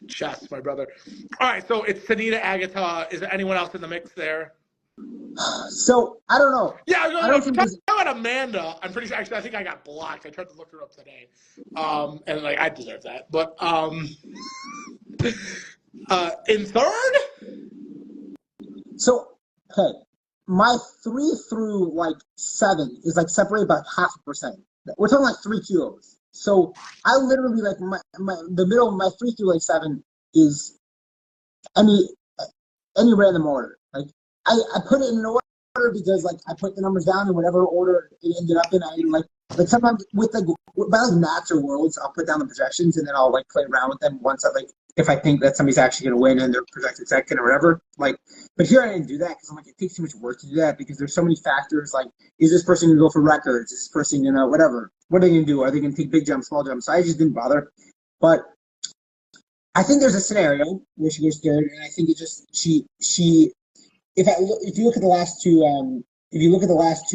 Chess, my brother. All right, so it's Sonita, Agatha. Is there anyone else in the mix there? So I don't know. Yeah, I'm talking about Amanda. I'm pretty sure. Actually, I think I got blocked. I tried to look her up today, and I deserve that. But in third. So okay, my 3 through 7 is separated by 0.5%. We're talking 3 kilos. So I literally the middle of my 3 through 7 is any random order. I put it in an order because I put the numbers down in whatever order it ended up in. I didn't sometimes with by Nats or Worlds, I'll put down the projections and then I'll play around with them once if I think that somebody's actually going to win and they're projected second or whatever. But here I didn't do that because it takes too much work to do that because there's so many factors. Is this person going to go for records? Is this person whatever? What are they going to do? Are they going to take big jumps, small jumps? So I just didn't bother. But I think there's a scenario where she goes third, and I think it just she if you look at the last two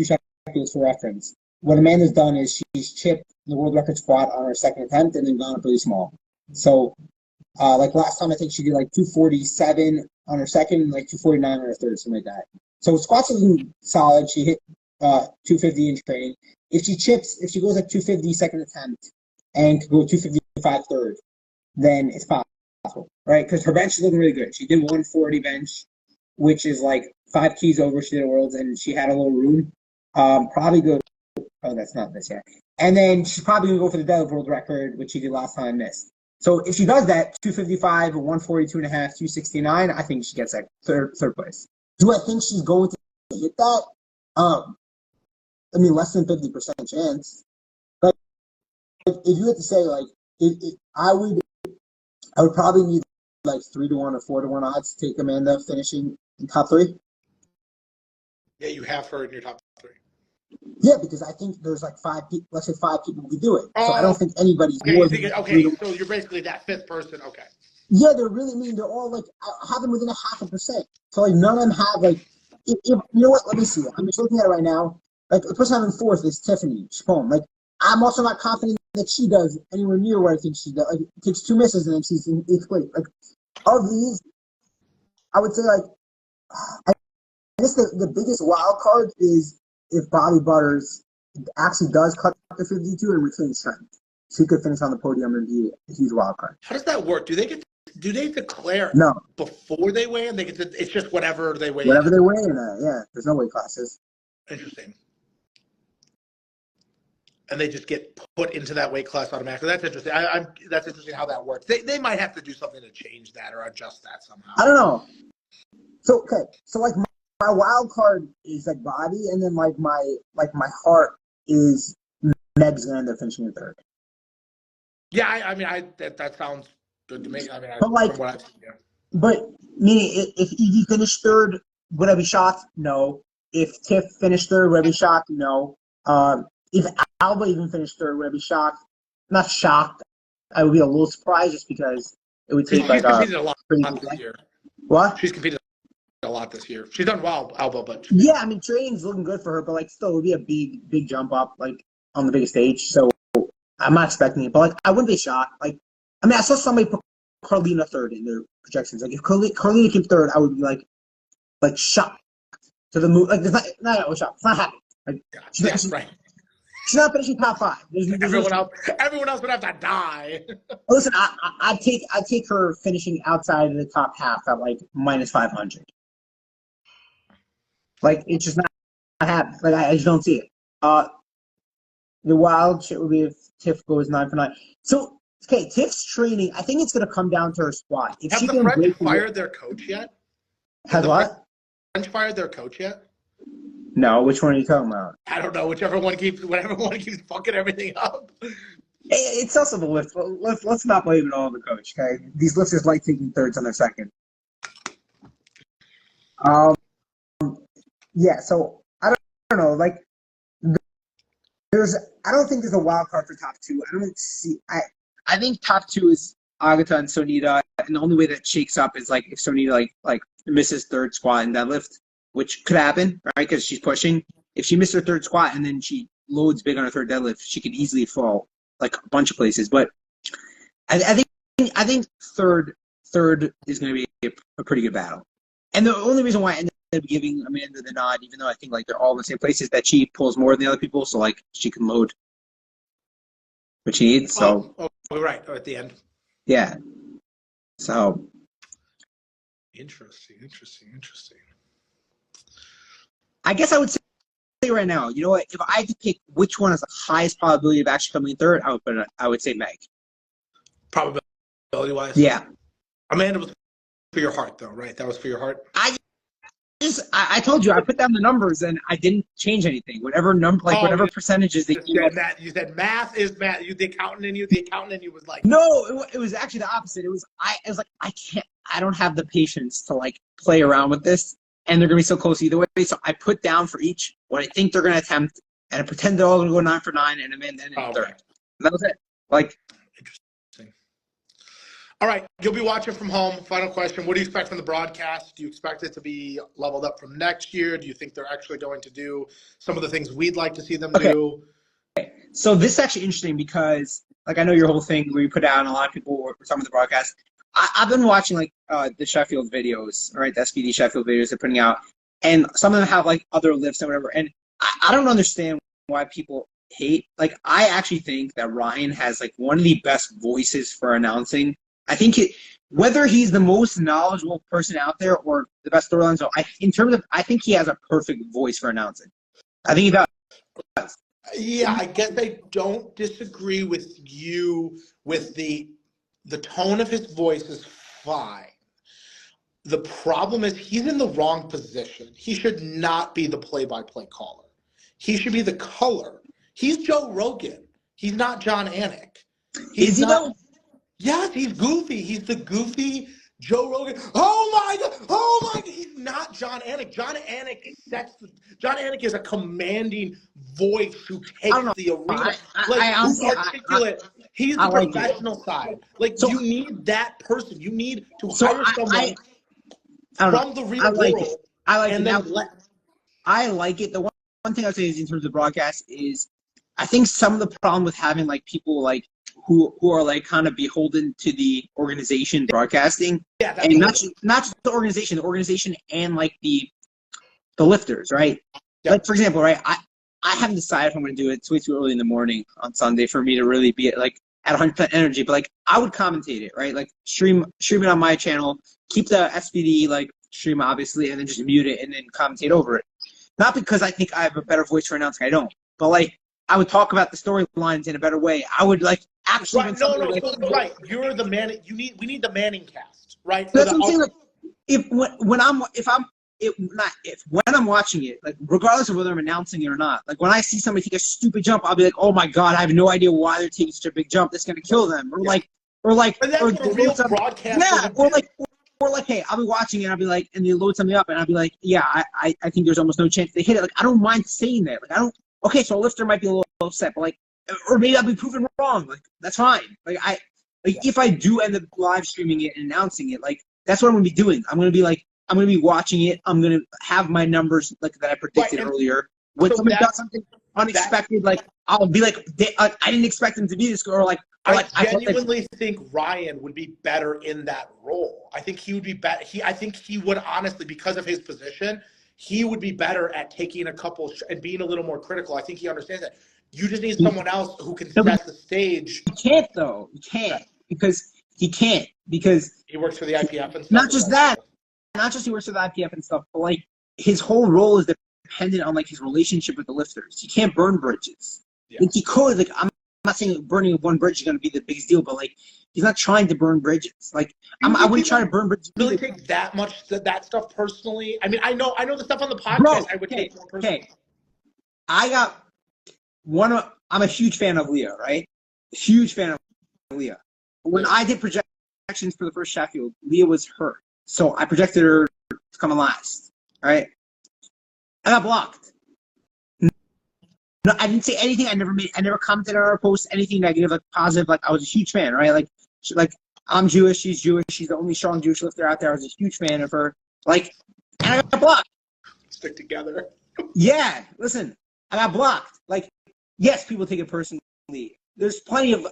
Sheffields for reference, what Amanda's done is she's chipped the world record squat on her second attempt and then gone up really small. So like last time I think she did like 247 on her second, like 249 on her third, something like that. So squats are solid. She hit 250 in training. If she goes like 250 second attempt and could go 255 third, then it's possible, right? Because her bench is looking really good. She did 140 bench, which is like 5 keys over she did at Worlds, and she had a little room. Probably go. Oh, that's not this yet. And then she's probably gonna go for the deadlift world record, which she did last time and missed. So if she does that, 255, 142 and a half, 269, I think she gets like third place. Do I think she's going to hit that? I mean, less than 50% chance. But if you had to say like, I would probably need like 3-1 or 4-1 odds to take Amanda finishing in top 3. Yeah, you have her in your top 3. Yeah, because I think there's like 5 people. Let's say 5 people who could do it. So I don't think anybody's more than so you're basically that 5th person. Okay. Yeah, they're really mean. They're all like I have them within 0.5%. So like none of them have like. If you know what? Let me see. I'm just looking at it right now. Like the person I'm in 4th is Tiffany Chapone. Like I'm also not confident that she does anywhere near where I think she does. Like it takes 2 misses and then she's in 8th place. Like of these, I would say like I guess the biggest wild card is if Bobby Butters actually does cut the 52 and retain strength. She could finish on the podium and be a huge wild card. How does that work? Do they declare No before they weigh in? It's just whatever they weigh whatever in. they weigh in yeah. There's no weight classes. Interesting. And they just get put into that weight class automatically. That's interesting. That's interesting how that works. They might have to do something to change that or adjust that somehow. I don't know. So like my wild card is like Bobby, and then like my heart is Meg's gonna end up finishing in 3rd. Yeah, I mean that sounds good to me. I mean, but like, from what I've seen, yeah. But meaning if Evie finished 3rd, would I be shocked? No. If Tiff finished 3rd, would I be shocked? No. If Alba even finished 3rd, would I be shocked? Not shocked. I would be a little surprised just because it would take like competed a lot this year. What? She's competed a lot this year. She's done well, Alba, but yeah, I mean training's looking good for her, but like still it would be a big jump up like on the biggest stage. So I'm not expecting it, but like I wouldn't be shocked. Like I mean I saw somebody put Carlina 3rd in their projections. Like if Carlina came 3rd, I would be like shocked to the moon. Like there's not shocked. It's not happening. Like right. She's not finishing top 5. Everyone else would have to die. Listen, I'd take her finishing outside of the top half at like -500. Like it's just not happening. Like I just don't see it. The wild shit would be if Tiff goes 9 for 9. So okay, Tiff's training. I think it's gonna come down to her squat. If Have the French fired their coach yet? Has what? French fired their coach yet? No, which one are you talking about? I don't know. Whatever one keeps fucking everything up. It's also the lift. Let's not blame it all on the coach. Okay, these lifters like taking 3rds on their second. Yeah. So I don't know. Like, I don't think there's a wild card for top 2. I don't see. I think top 2 is Agata and Sonita, and the only way that shakes up is like if Sonita like misses 3rd squat and deadlift, which could happen, right? Because she's pushing. If she missed her 3rd squat and then she loads big on her 3rd deadlift, she could easily fall like a bunch of places. But I think third is going to be a pretty good battle. And the only reason why I ended up giving Amanda the nod, even though I think like they're all in the same place, is that she pulls more than the other people, so like she can load what she needs. So right at the end. Yeah. So interesting. I guess I would say right now, you know what? If I had to pick which one has the highest probability of actually coming in 3rd, I would say Meg. Probability-wise? Yeah. Amanda was for your heart, though, right? That was for your heart? I told you, I put down the numbers and I didn't change anything. Whatever whatever percentages they you said math is math. The accountant in you was like. No, it was actually the opposite. It was like, I don't have the patience to like play around with this. And they're going to be so close either way. So I put down for each what I think they're going to attempt, and I pretend they're all going to go 9 for 9, and I'm in 3rd. And that was it. Like, interesting. All right, you'll be watching from home. Final question. What do you expect from the broadcast? Do you expect it to be leveled up from next year? Do you think they're actually going to do some of the things we'd like to see them do? So this is actually interesting because, like, I know your whole thing where you put out, and a lot of people were talking about the broadcast. I've been watching, like, the Sheffield videos, right? The SPD Sheffield videos they're putting out. And some of them have, like, other lifts and whatever. And I don't understand why people hate. Like, I actually think that Ryan has, like, one of the best voices for announcing. I think whether he's the most knowledgeable person out there or the best storyline, so I think he has a perfect voice for announcing. I think he does. Yeah, I guess I don't disagree with you with the tone of his voice is fine. The problem is he's in the wrong position. He should not be the play-by-play caller. He should be the color. He's Joe Rogan. He's not John Anik. Is he though? Yes, he's goofy. He's the goofy Joe Rogan. Oh my God! Oh my God! He's not John Anik. John Anik is a commanding voice who takes the arena. Who's articulate. He's the professional side. Like, you need that person. You need to hire someone from the real world. I like it. The one thing I would say is in terms of broadcast is I think some of the problem with having, like, people, like, who are, like, kind of beholden to the organization broadcasting, and not just the organization and, like, the lifters, right? Yeah. Like, for example, right, I haven't decided if I'm going to do it. It's way too early in the morning on Sunday for me to really be, like, at 100% energy, but, like, I would commentate it, right? Like, stream it on my channel, keep the SPD, like, stream, obviously, and then just mute it and then commentate over it. Not because I think I have a better voice for announcing, I don't, but, like, I would talk about the storylines in a better way. I would, like, actually. Right, right. You're the man. We need the Manning cast, right? So that's what I'm saying. Like, when I'm watching it, like, regardless of whether I'm announcing it or not, like, when I see somebody take a stupid jump, I'll be like, oh my God, I have no idea why they're taking such a big jump. That's gonna kill them. Or like, and that's what a real broadcast. Yeah, or like, hey, I'll be watching it, and I'll be like, and they load something up, and I'll be like, yeah, I think there's almost no chance they hit it. Like, I don't mind saying that. Like, okay, so a lifter might be a little upset, but, like, or maybe I'll be proven wrong. Like, that's fine. Like, if I do end up live streaming it and announcing it, like, that's what I'm gonna be doing. I'm gonna be watching it. I'm gonna have my numbers, like, that I predicted earlier. When somebody does something unexpected, like, I'll be like, I didn't expect them to be this, or like. I genuinely think Ryan would be better in that role. I think he would be better. I think he would, honestly, because of his position, he would be better at taking a couple and being a little more critical. I think he understands that. You just need someone else who can set the stage. He can't, though. He can't because he works for the IPF and stuff. Not just that. Not just he works for the IPF and stuff, but, like, his whole role is dependent on, like, his relationship with the lifters. He can't burn bridges. Yeah. Like, he could. Like, I'm not saying burning one bridge is going to be the biggest deal, but, like, he's not trying to burn bridges. Like, I wouldn't try to burn bridges. Really take that much that stuff personally? I mean, I know the stuff on the podcast. I would take more personally. I'm a huge fan of Leah, right? Huge fan of Leah. When I did projections for the first Sheffield, Leah was hurt, so I projected her to come in last. Right? I got blocked. No, I didn't say anything. I never commented on her post anything negative, like positive. Like, I was a huge fan, right? Like I'm Jewish, she's Jewish, she's the only strong Jewish lifter out there. I was a huge fan of her. Like, and I got blocked. Stick together. Yeah, listen, I got blocked. Like, yes, people take it personally. There's plenty of. No.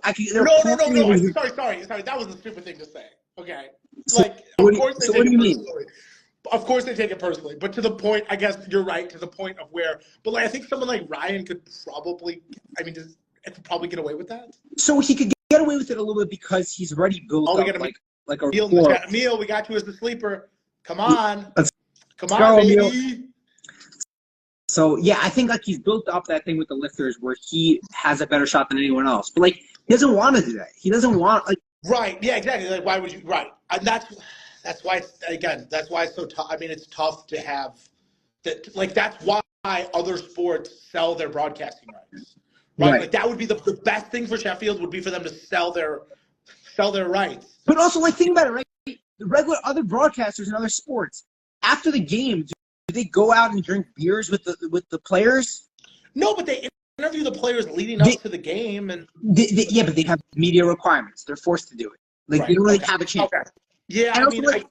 Sorry. That was a stupid thing to say. Okay. Like, of course they take it personally. Of course they take it personally, but to the point, I guess you're right, to the point of where, but, like, I think someone like Ryan could probably, get away with that. So he could get away with it a little bit because he's already built up like a rapport. Emil, we got you as the sleeper. Come on, baby. Emil. So yeah, I think, like, he's built up that thing with the lifters where he has a better shot than anyone else. But, like, he doesn't want to do that. He doesn't want, like. Right. Yeah. Exactly. Like, why would you? Right. And that's why it's so tough. I mean, it's tough to have that. Like, that's why other sports sell their broadcasting rights, right? Like, that would be the best thing for Sheffield would be for them to sell their rights. But also, like, think about it, right? The regular other broadcasters in other sports, after the game, do they go out and drink beers with the players? No, but they interview the players leading up to the game, and yeah, but they have media requirements. They're forced to do it. Like they don't really have a chance. Okay. Yeah, And I also, mean, like,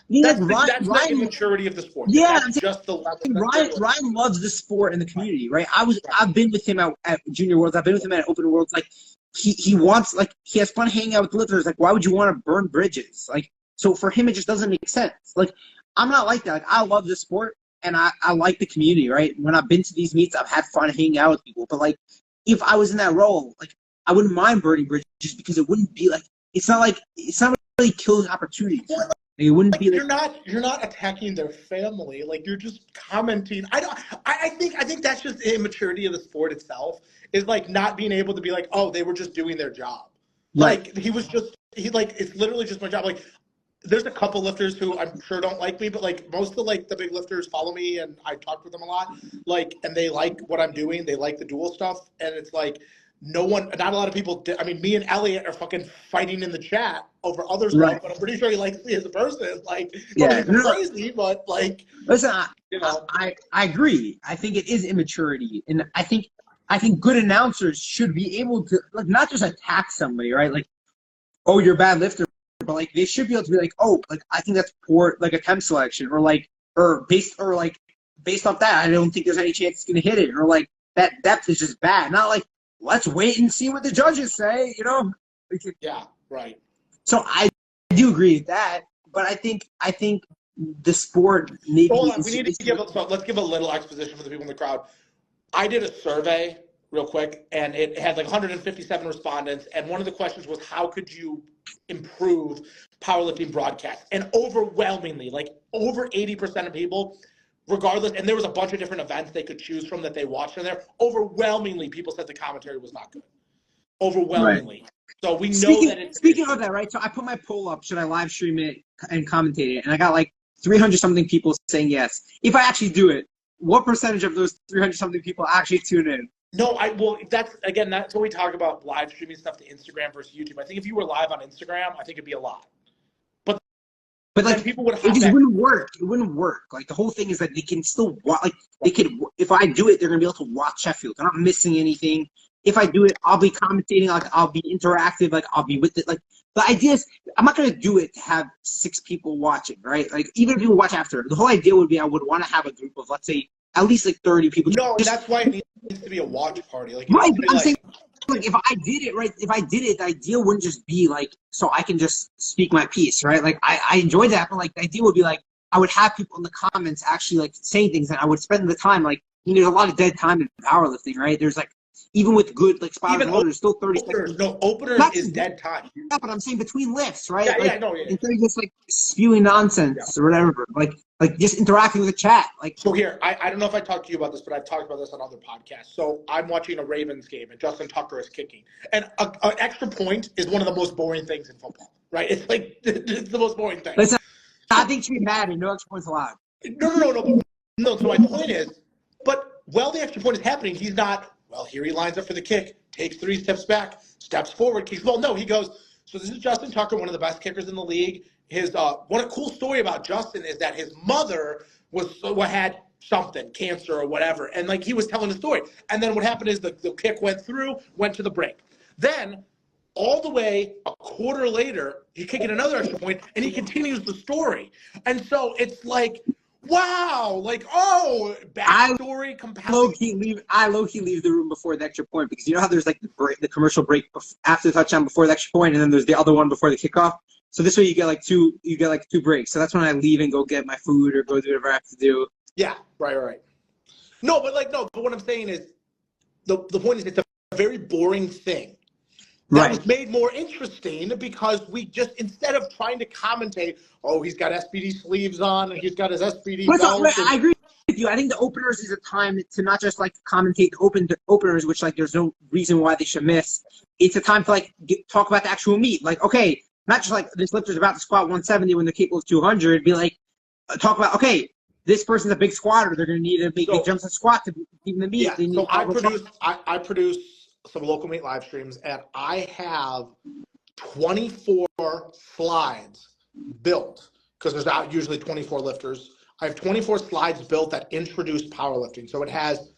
you know, that's the Ryan, immaturity of the sport. yeah, That's just the level. Ryan loves the sport and the community, right? I've been with him at Junior Worlds. I've been with him at Open Worlds. Like he wants, like, he has fun hanging out with the lifters. Like, why would you want to burn bridges? Like, so for him, it just doesn't make sense. Like, I'm not like that. Like, I love the sport and I like the community, right? When I've been to these meets, I've had fun hanging out with people. But like, if I was in that role, like, I wouldn't mind burning bridges because it wouldn't be like, it's not really killing opportunities. Well, Like, it wouldn't be like, you're not attacking their family. Like, you're just commenting. I think that's just the immaturity of the sport itself, is like not being able to be like, oh, they were just doing their job. Right. Like it's literally just my job. Like, there's a couple lifters who I'm sure don't like me, but like most of the big lifters follow me and I talk with them a lot. Like, and they like what I'm doing. They like the dual stuff. And it's like, not a lot of people I mean, me and Elliot are fucking fighting in the chat over other stuff, Right. but I'm pretty sure he likes me as a person. Like, Yeah. crazy, but like, Listen, I agree. I think it is immaturity, and I think good announcers should be able to, like, not just attack somebody, right? Like, oh, you're a bad lifter, but like they should be able to be like, oh, like, I think that's poor, like, attempt selection, or based off that, I don't think there's any chance it's gonna hit it, or like that depth is just bad. Not like, let's wait and see what the judges say, you know? yeah, right. So I do agree with that, but I think the sport maybe. Hold on, let's give a little exposition for the people in the crowd. I did a survey real quick, and it had like 157 respondents, and one of the questions was, how could you improve powerlifting broadcast? And overwhelmingly, like over 80% of people, regardless, and there was a bunch of different events they could choose from that they watched in there, overwhelmingly people said the commentary was not good. Overwhelmingly. Right. So we know that it's... Speaking of that, right, so I put my poll up, should I live stream it and commentate it? And I got like 300-something people saying yes. If I actually do it, what percentage of those 300-something people actually tune in? No, that's what we talk about, live streaming stuff to Instagram versus YouTube. I think if you were live on Instagram, I think it'd be a lot. But like, people would it just wouldn't work. It wouldn't work. Like, the whole thing is that they can still watch. Like, they could, if I do it, they're gonna be able to watch Sheffield. They're not missing anything. If I do it, I'll be commentating. Like, I'll be interactive. Like, I'll be with it. Like, the idea is, I'm not gonna do it to have 6 people watching, right? Like, even if people watch after, the whole idea would be I would want to have a group of, let's say, at least like 30 people. No, that's why it needs to be a watch party. Like, right, but I'm saying, like, if I did it, the idea wouldn't just be like, so I can just speak my piece, right? Like, I enjoy that, but like, the idea would be like, I would have people in the comments actually like saying things, and I would spend the time, like, there's a lot of dead time in powerlifting, right? There's like, even with good, like, spot and there's still 30 seconds. No, openers is dead time. Yeah, but I'm saying between lifts, right? Yeah, like, instead of just like spewing nonsense or whatever, like just interacting with the chat. Like, so here, I don't know if I talked to you about this, but I've talked about this on other podcasts. So I'm watching a Ravens game, and Justin Tucker is kicking, and an extra point is one of the most boring things in football, right? It's like it's the most boring thing. Listen, I think it should be mad and no extra points allowed. No. So my point is, but while the extra point is happening, he's not. Well, here he lines up for the kick, takes 3 steps back, steps forward, kicks. Well, no, he goes. So this is Justin Tucker, one of the best kickers in the league. His what a cool story about Justin is that his mother had something, cancer or whatever, and like he was telling the story. And then what happened is the kick went through, went to the break. Then all the way a quarter later, he's kicking another extra point, and he continues the story. And so it's like, wow, like, oh, backstory, compelling. I low-key leave the room before the extra point, because you know how there's like the commercial break after the touchdown before the extra point, and then there's the other one before the kickoff. So this way you get like two breaks. So that's when I leave and go get my food or go do whatever I have to do. Yeah, right. No, but what I'm saying is the point is it's a very boring thing. That was made more interesting because we just, instead of trying to commentate, oh, he's got SPD sleeves on and he's got his SPD belt. I agree with you. I think the openers is a time to not just like commentate the openers, which like there's no reason why they should miss. It's a time to like talk about the actual meet. Like, okay, not just like this lifter's about to squat 170 when they're capable of 200. Be like, talk about, okay, this person's a big squatter. They're going to need to make big jumps and squat to beat the meet. Yeah, so I produce some local meet live streams, and I have 24 slides built because there's usually 24 lifters. I have 24 slides built that introduce powerlifting. So it has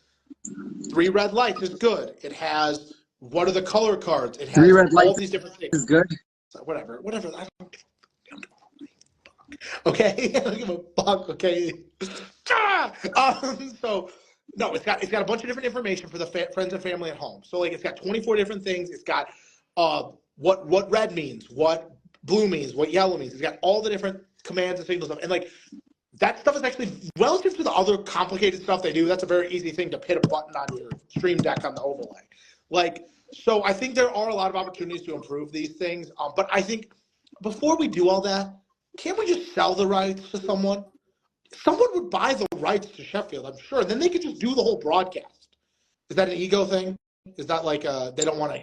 3 red lights is good. It has what are the color cards. It has 3 red lights all these different things. Is good. So whatever. I don't give a fuck. Okay, I don't give a fuck. Okay. So no, it's got a bunch of different information for the friends and family at home. So like it's got 24 different things. It's got what red means, what blue means, what yellow means. It's got all the different commands and signals and like that stuff is actually relative to the other complicated stuff they do. That's a very easy thing to hit a button on your stream deck on the overlay. Like, so I think there are a lot of opportunities to improve these things. But I think before we do all that, can't we just sell the rights to someone? Someone would buy the rights to Sheffield, I'm sure. Then they could just do the whole broadcast. Is that an ego thing? Is that like they don't want to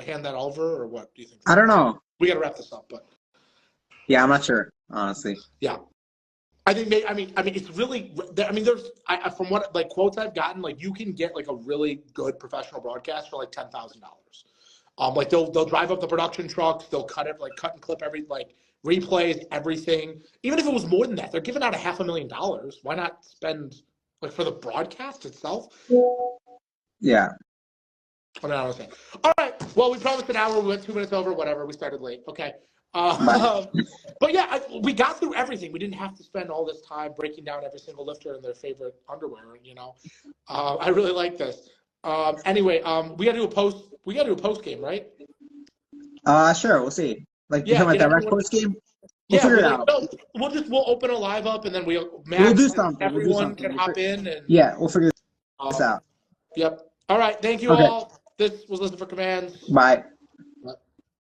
hand that over, or what do you think? I don't know. We got to wrap this up, but yeah, I'm not sure, honestly. Yeah, I think I mean it's really. I mean, there's from what like quotes I've gotten, like you can get like a really good professional broadcast for like $10,000. Like they'll drive up the production trucks, they'll cut and clip every like replays, everything. Even if it was more than that, they're giving out $500,000. Why not spend like for the broadcast itself? Yeah. I don't understand. All right. Well, we promised an hour. We went 2 minutes over. Whatever. We started late. Okay. But yeah, we got through everything. We didn't have to spend all this time breaking down every single lifter and their favorite underwear. You know, I really like this. Anyway, we got to do a post. We got to do a post game, right? Sure. We'll see. Like, Yeah, you talking about direct post game? We'll figure it out. No, we'll open a live up and then we'll do something. Everyone can hop in and we'll figure this out. Yep. All right. Thank you all. This was Listen for Commands. Bye.